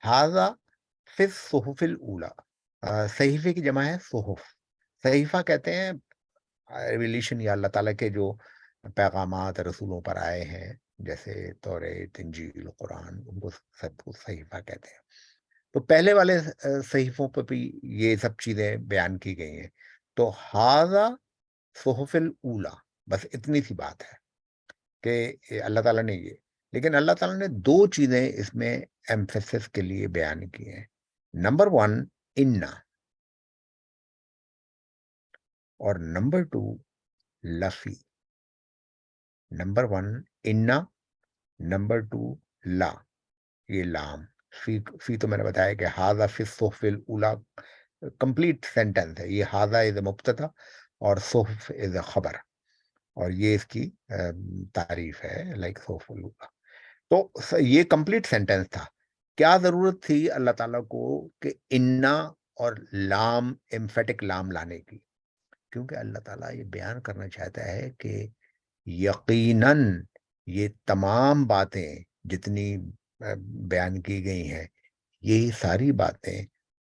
ھذا فی الصحف الاولی، صحیفے کی جمع ہے صحف. صحیفہ کہتے ہیں ریویلیشن یا اللہ تعالیٰ کے جو پیغامات رسولوں پر آئے ہیں، جیسے توریت، انجیل، قرآن، ان کو سب کو صحیفہ کہتے ہیں. تو پہلے والے صحیفوں پہ بھی یہ سب چیزیں بیان کی گئی ہیں. تو ھذا صحف الاولی، بس اتنی سی بات ہے کہ اللہ تعالیٰ نے یہ، لیکن اللہ تعالیٰ نے 2 چیزیں اس میں ایمفیسس کے لیے بیان کی ہیں. نمبر 1 انا، اور نمبر 2 لفی. نمبر 1 انا، نمبر 2 لا. یہ لام فی تو میں نے بتایا کہ ھذا فی الصحف الاولی کمپلیٹ سینٹینس ہے. یہ ھذا از اے مبتدا اور صحف از اے خبر، اور یہ اس کی تعریف ہے، لائک صحف الاولی. تو یہ کمپلیٹ سینٹینس تھا. کیا ضرورت تھی اللہ تعالیٰ کو کہ انا اور لام، ایمفیٹک لام لانے کی؟ کیونکہ اللہ تعالیٰ یہ بیان کرنا چاہتا ہے کہ یقیناً یہ تمام باتیں جتنی بیان کی گئی ہیں، یہی ساری باتیں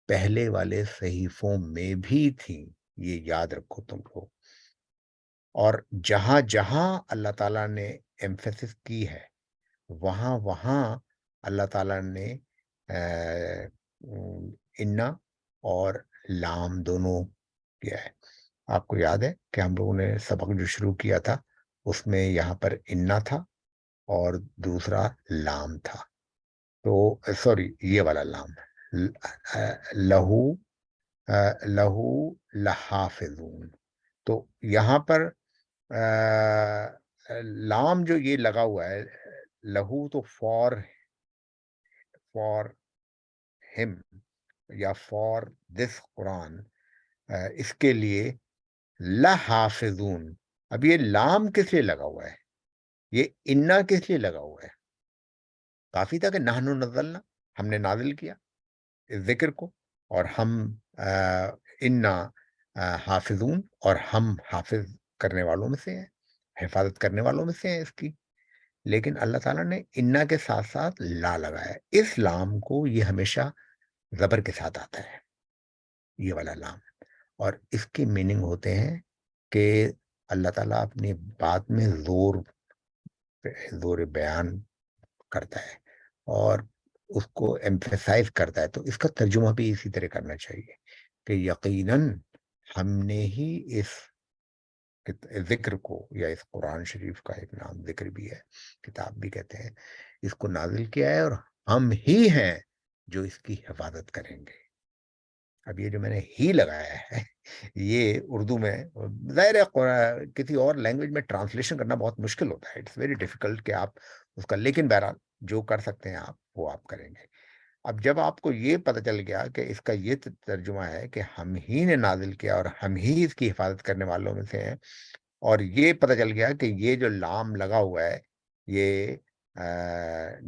پہلے والے صحیفوں میں بھی تھیں. یہ یاد رکھو تم لوگ. اور جہاں جہاں اللہ تعالیٰ نے ایمفیسس کی ہے، وہاں وہاں اللہ تعالیٰ نے انا اور لام دونوں کیا ہے. آپ کو یاد ہے کہ ہم لوگوں نے سبق جو شروع کیا تھا اس میں یہاں پر انا تھا اور دوسرا لام تھا. تو سوری، یہ والا لام لہو لحافظون. تو یہاں پر لام جو یہ لگا ہوا ہے لہو، تو فار ہم یا فار دس قرآن، اس کے لیے لحافظون. اب یہ لام کس لیے لگا ہوا ہے؟ یہ انا کس لیے لگا ہوا ہے؟ کافی تھا کہ نحن نزلنا، ہم نے نازل کیا اس ذکر کو، اور ہم انا حافظون، اور ہم حافظ کرنے والوں میں سے ہیں، حفاظت کرنے والوں میں سے ہیں اس کی. لیکن اللہ تعالیٰ نے انا کے ساتھ ساتھ لا لگایا. اس لام کو یہ ہمیشہ زبر کے ساتھ آتا ہے، یہ والا لام. اور اس کی میننگ ہوتے ہیں کہ اللہ تعالیٰ اپنی بات میں زور بیان کرتا ہے اور اس کو ایمفیسائز کرتا ہے. تو اس کا ترجمہ بھی اسی طرح کرنا چاہیے کہ یقیناً ہم نے ہی اس ذکر کو، یا اس قرآن شریف کا ایک نام ذکر بھی ہے، کتاب بھی کہتے ہیں، اس کو نازل کیا ہے، اور ہم ہی ہیں جو اس کی حفاظت کریں گے. اب یہ جو میں نے ہی لگایا ہے، یہ اردو میں ظاہر ہے کسی اور لینگویج میں ٹرانسلیشن کرنا بہت مشکل ہوتا ہے. اٹس ویری ڈیفیکلٹ کہ آپ اس کا، لیکن بہرحال جو کر سکتے ہیں آپ وہ آپ کریں گے. اب جب آپ کو یہ پتہ چل گیا کہ اس کا یہ ترجمہ ہے کہ ہم ہی نے نازل کیا اور ہم ہی اس کی حفاظت کرنے والوں میں سے ہیں، اور یہ پتہ چل گیا کہ یہ جو لام لگا ہوا ہے یہ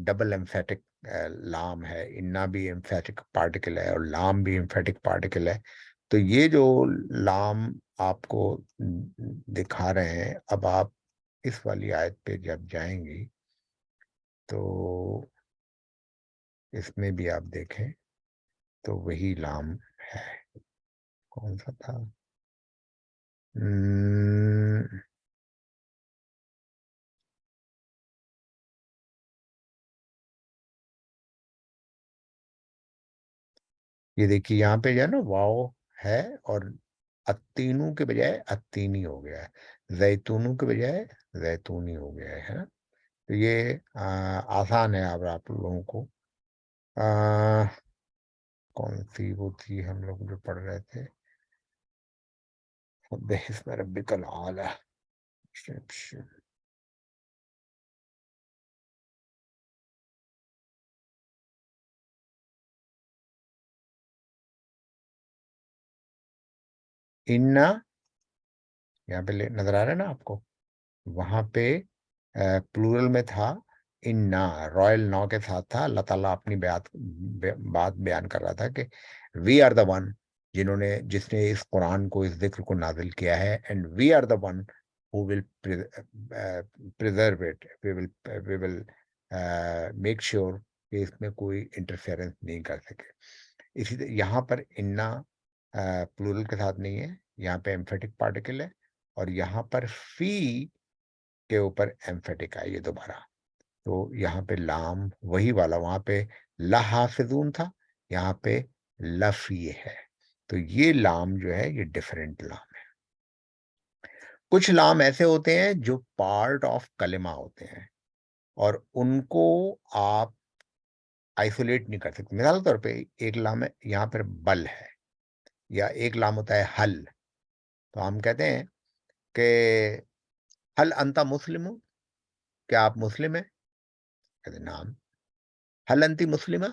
ڈبل ایمفیٹک لام ہے، انا بھی ایمفیٹک پارٹیکل ہے اور لام بھی ایمفیٹک پارٹیکل ہے. تو یہ جو لام آپ کو دکھا رہے ہیں، اب آپ اس والی آیت پہ جب جائیں گی تو اس میں بھی آپ دیکھیں تو وہی لام ہے. کون سا تھا؟ یہ دیکھیے یہاں پہ جو ہے نا واو ہے، اور اتینوں کے بجائے اتینی ہو گیا ہے، زیتونوں کے بجائے زیتونی ہو گیا ہے نا. تو یہ آسان ہے. اب آپ لوگوں کو کون سی وہ تھی ہم لوگ جو پڑھ رہے تھے؟ بِاسْمِ رَبِّكَ الْأَعْلَى. انا، یہاں پہ نظر آ رہا ہے نا آپ کو، وہاں پہ پلورل میں تھا انا، رائل نو کے ساتھ تھا. اللہ تعالیٰ اپنی بات بیان کر رہا تھا کہ وی آر دا ون، جس نے اس قرآن کو، اس ذکر کو نازل کیا ہے، and we are the one who will preserve it. We will make sure کہ اس میں کوئی انٹرفیئرنس نہیں کر سکے. اسی طرح یہاں پر انا پلورل کے ساتھ نہیں ہے، یہاں پہ ایمفیٹک پارٹیکل ہے، اور یہاں پر فی کے اوپر ایمفیٹک ہے یہ دوبارہ. تو یہاں پہ لام وہی والا، وہاں پہ لحافظون تھا، یہاں پہ لفی ہے. تو یہ لام جو ہے یہ ڈیفرنٹ لام ہے. کچھ لام ایسے ہوتے ہیں جو پارٹ آف کلمہ ہوتے ہیں اور ان کو آپ آئسولیٹ نہیں کر سکتے. مثال کے طور پہ ایک لام ہے یہاں پر بل ہے، یا ایک لام ہوتا ہے حل. تو ہم کہتے ہیں کہ حل انتا مسلم، کیا آپ مسلم ہیں؟ کہتے ہیں نام. حل انتی مسلمہ،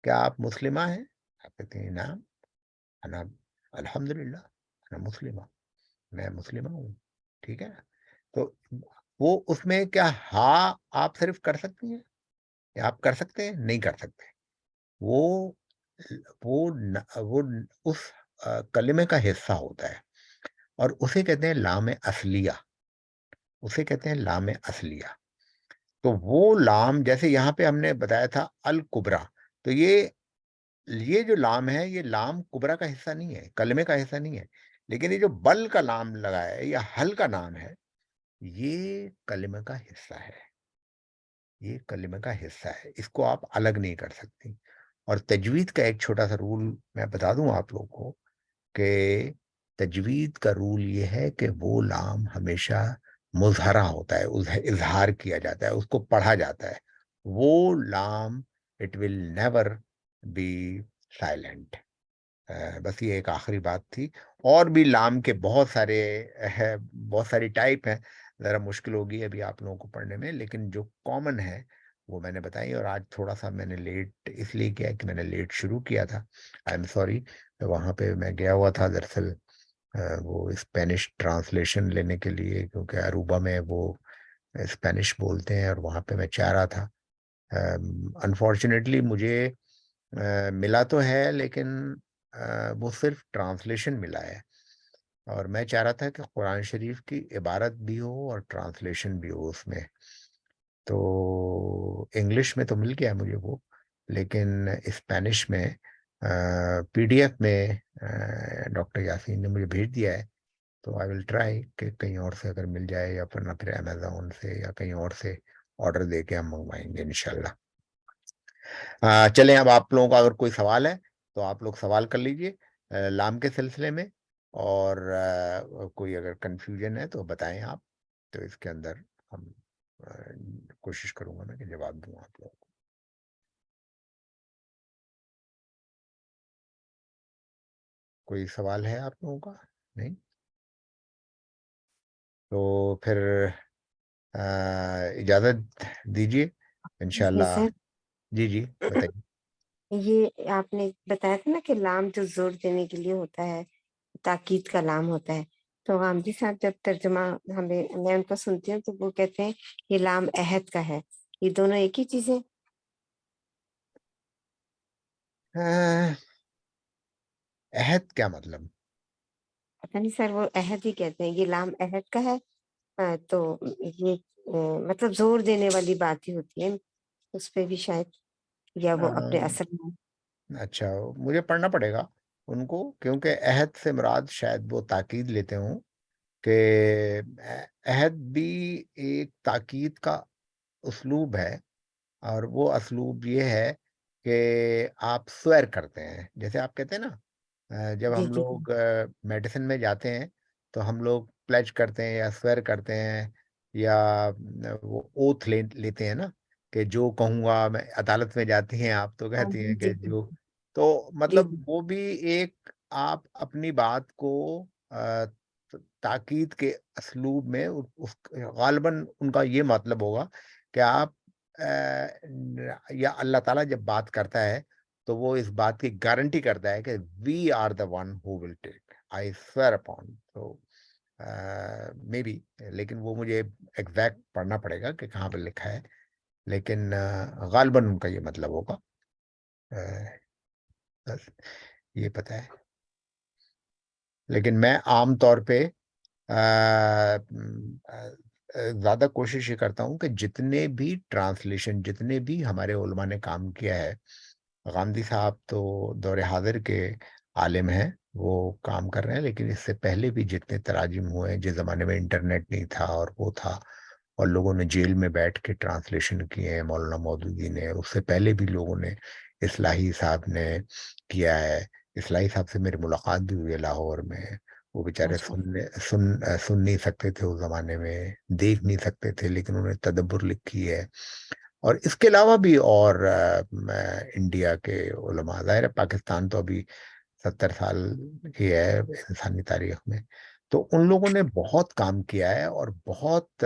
کیا آپ مسلمہ ہیں؟ آپ کہتے ہیں نام. انا الحمدللہ انا مسلمہ، میں مسلمہ ہوں. ٹھیک ہے. تو وہ اس میں کیا ہاں آپ صرف کر سکتی ہیں، یا آپ کر سکتے ہیں؟ نہیں کر سکتے. وہ اس کلمے کا حصہ ہوتا ہے، اور اسے کہتے ہیں لام اصلیہ. اسے کہتے ہیں لام اصلیہ. تو وہ لام جیسے یہاں پہ ہم نے بتایا تھا الکبرا، تو یہ جو لام ہے یہ لام کبرا کا حصہ نہیں ہے، کلمے کا حصہ نہیں ہے. لیکن یہ جو بل کا لام لگا ہے یا حل کا نام ہے، یہ کلمے کا حصہ ہے. یہ کلمے کا حصہ ہے، اس کو آپ الگ نہیں کر سکتی. اور تجوید کا ایک چھوٹا سا رول میں بتا دوں آپ لوگ کو کہ تجوید کا رول یہ ہے کہ وہ لام ہمیشہ مظہرہ ہوتا ہے، اظہار کیا جاتا ہے، اس کو پڑھا جاتا ہے. وہ لام it will never be silent. بس یہ ایک آخری بات تھی. اور بھی لام کے بہت ساری ٹائپ ہیں، ذرا مشکل ہوگی ابھی آپ لوگوں کو پڑھنے میں، لیکن جو کامن ہے وہ میں نے بتائی. اور آج تھوڑا سا میں نے لیٹ اس لیے کیا کہ میں نے لیٹ شروع کیا تھا. I am sorry. وہاں پہ میں گیا ہوا تھا دراصل وہ اسپینش ٹرانسلیشن لینے کے لیے، کیونکہ اروبا میں وہ اسپینش بولتے ہیں، اور وہاں پہ میں چاہ رہا تھا. انفارچونیٹلی مجھے ملا تو ہے، لیکن وہ صرف ٹرانسلیشن ملا ہے، اور میں چاہ رہا تھا کہ قرآن شریف کی عبارت بھی ہو اور ٹرانسلیشن بھی ہو اس میں. تو انگلش میں تو مل گیا مجھے وہ، لیکن اسپینش میں پی ڈی ایف میں ڈاکٹر یاسین نے مجھے بھیج دیا ہے. تو آئی ول ٹرائی کہ کہیں اور سے اگر مل جائے، یا پھر امیزون سے یا کہیں اور سے آرڈر دے کے ہم منگوائیں گے انشاءاللہ. چلیں اب آپ لوگوں کا اگر کوئی سوال ہے تو آپ لوگ سوال کر لیجئے لام کے سلسلے میں، اور کوئی اگر کنفیوژن ہے تو بتائیں آپ. تو اس کے اندر ہم کوشش کروں گا میں کہ جواب دوں آپ لوگوں کو. کوئی سوال ہے آپ لوگوں کا؟ نہیں؟ تو پھر اجازت دیجیے انشاءاللہ. سر جی بتائیے. یہ آپ نے بتایا تھا نا کہ لام جو زور دینے کے لیے ہوتا ہے، تاکید کا لام ہوتا ہے. تو غامدی صاحب جب ترجمہ میں ان کو سنتی ہوں تو وہ کہتے ہیں یہ لام عہد کا ہے. یہ دونوں ایک ہی چیزیں؟ عہد کیا مطلب؟ پتہ نہیں سر، وہ عہد ہی کہتے ہیں، یہ لام عہد کا ہے. تو یہ مطلب زور دینے والی بات ہی ہوتی ہے اس پہ بھی شاید، یا وہ اپنے اصل میں. اچھا، مجھے پڑھنا پڑے گا ان کو، کیونکہ عہد سے مراد شاید وہ تاکید لیتے ہوں، کہ عہد بھی ایک تاکید کا اسلوب ہے. اور وہ اسلوب یہ ہے کہ آپ سوئر کرتے ہیں، جیسے آپ کہتے ہیں نا جب جی ہم جی لوگ میڈیسن میں جاتے ہیں تو ہم لوگ پلیج کرتے ہیں یا سوئر کرتے ہیں، یا وہ اوتھ لیتے ہیں نا، کہ جو کہوں گا میں. عدالت میں جاتی ہیں آپ تو ہاں کہتی جی ہیں جی کہ جو تو مطلب جی وہ بھی ایک آپ اپنی بات کو تاکید کے اسلوب میں غالباً ان کا یہ مطلب ہوگا کہ آپ یا اللہ تعالیٰ جب بات کرتا ہے تو وہ اس بات کی گارنٹی کرتا ہے کہ we are the one who will take, I swear upon. تو مے بی، لیکن وہ مجھے ایگزیکٹ پڑھنا پڑے گا کہ کہاں پہ لکھا ہے، لیکن غالباً ان کا یہ مطلب ہوگا. بس یہ پتہ ہے. لیکن میں عام طور پہ زیادہ کوشش یہ کرتا ہوں کہ جتنے بھی ٹرانسلیشن، جتنے بھی ہمارے علماء نے کام کیا ہے، غامدی صاحب تو دور حاضر کے عالم ہیں، وہ کام کر رہے ہیں، لیکن اس سے پہلے بھی جتنے تراجم ہوئے ہیں، جس زمانے میں انٹرنیٹ نہیں تھا اور وہ تھا اور لوگوں نے جیل میں بیٹھ کے ٹرانسلیشن کیے ہیں، مولانا مودودی نے، اس سے پہلے بھی لوگوں نے، اصلاحی صاحب نے کیا ہے. اصلاحی صاحب سے میری ملاقات بھی ہوئی ہے لاہور میں. وہ بیچارے سن نہیں سکتے تھے اس زمانے میں، دیکھ نہیں سکتے تھے، لیکن انہوں نے تدبر لکھی ہے. اور اس کے علاوہ بھی اور انڈیا کے علماء، ظاہر ہے پاکستان تو ابھی 70 سال ہی ہے انسانی تاریخ میں، تو ان لوگوں نے بہت کام کیا ہے. اور بہت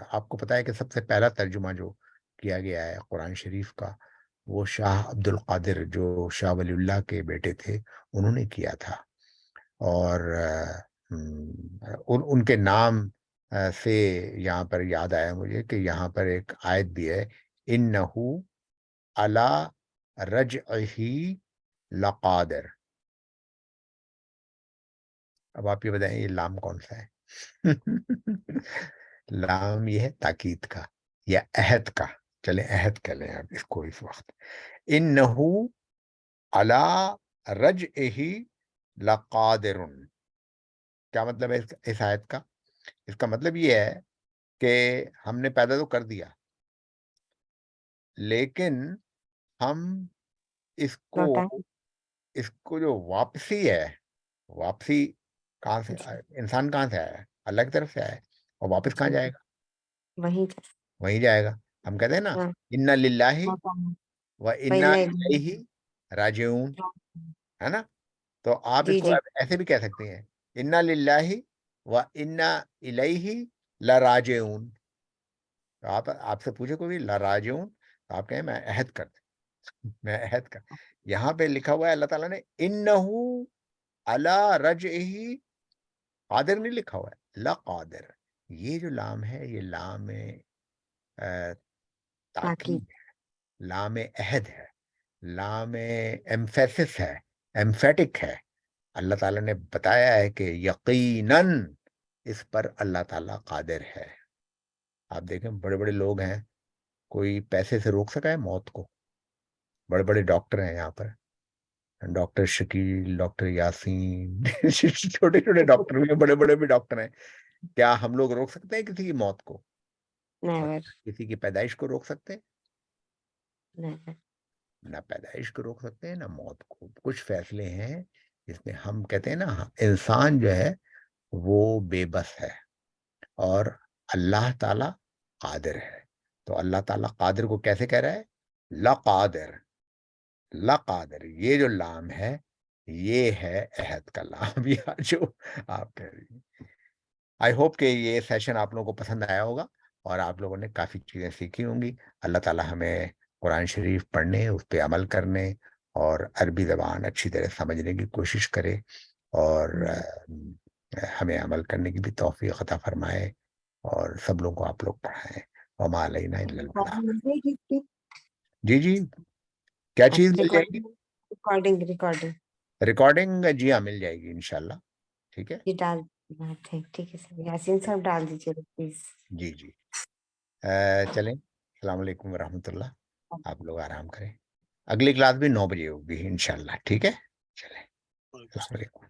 آپ کو پتا ہے کہ سب سے پہلا ترجمہ جو کیا گیا ہے قرآن شریف کا، وہ شاہ عبد القادر، جو شاہ ولی اللہ کے بیٹے تھے، انہوں نے کیا تھا. اور ان کے نام سے یہاں پر یاد آیا مجھے کہ یہاں پر ایک آیت بھی ہے، انہو علی رجعہ لقادر. اب آپ یہ بتائیں یہ لام کون سا ہے؟ لام یہ ہے تاکید کا یا عہد کا. چلیں عہد کہہ لیں آپ اس کو اس وقت. انہو علی رجعہ لقادر. کیا مطلب ہے اس آیت کا؟ اس کا مطلب یہ ہے کہ ہم نے پیدا تو کر دیا، لیکن ہم اس کو جو واپسی ہے، واپسی کہاں سے، انسان کہاں سے آیا ہے؟ اللہ کی طرف سے آیا ہے. اور واپس کہاں جائے گا؟ وہیں جائے گا. ہم کہتے ہیں نا انا للہ و انا الیہ راجعون، ہے نا؟ تو آپ اس کو ایسے بھی کہہ سکتے ہیں، انا للہ و انا الیہ لراجعون. تو آپ سے پوچھے کوئی لراجعون، تو آپ کہیں میں عہد کر دیں، میں عہد کر. یہاں پہ لکھا ہوا ہے اللہ تعالیٰ نے انہو علی رجعہ قادر نہیں لکھا ہوا ہے، لقادر. یہ جو لام ہے یہ لام تاکید ہے، لام عہد ہے، لام ایمفیسس ہے، ایمفیٹک ہے. اللہ تعالیٰ نے بتایا ہے کہ یقیناً اس پر اللہ تعالیٰ قادر ہے. آپ دیکھیں بڑے بڑے لوگ ہیں، کوئی پیسے سے روک سکا ہے موت کو؟ بڑے بڑے ڈاکٹر ہیں یہاں پر، ڈاکٹر شکیل، ڈاکٹر یاسین، چھوٹے چھوٹے ڈاکٹر بھی ہیں، بڑے بڑے بھی ڈاکٹر ہیں. کیا ہم لوگ روک سکتے ہیں کسی کی موت کو؟ کسی کی پیدائش کو روک سکتے ہیں؟ نہ پیدائش کو روک سکتے ہیں نہ موت کو. کچھ فیصلے ہیں جس میں ہم کہتے ہیں نا انسان جو ہے وہ بے بس ہے اور اللہ تعالیٰ قادر ہے. تو اللہ تعالیٰ قادر کو کیسے کہہ رہا ہے؟ لقادر. لقادر یہ جو لام ہے یہ ہے عہد کا لام، یا جو آپ کہہ رہی ہیں. آئی ہوپ کہ یہ سیشن آپ لوگوں کو پسند آیا ہوگا اور آپ لوگوں نے کافی چیزیں سیکھی ہوں گی. اللہ تعالیٰ ہمیں قرآن شریف پڑھنے، اس پہ عمل کرنے اور عربی زبان اچھی طرح سمجھنے کی کوشش کرے اور ہمیں عمل کرنے کی بھی توفیق عطا فرمائے اور سب لوگوں کو آپ لوگ پڑھائیں. وما علینا الا البلاغ. جی کیا چیز مل جائے گی؟ ریکارڈنگ جی ہاں مل جائے گی انشاءاللہ. ٹھیک ہے ٹھیک ہے سر. یاسین صاحب ڈال دیجیے پلیز. جی چلیں. السلام علیکم ورحمۃ اللہ. آپ لوگ آرام کریں. اگلی کلاس بھی 9 بجے ہوگی انشاءاللہ. ٹھیک ہے، چلیں. السلام علیکم.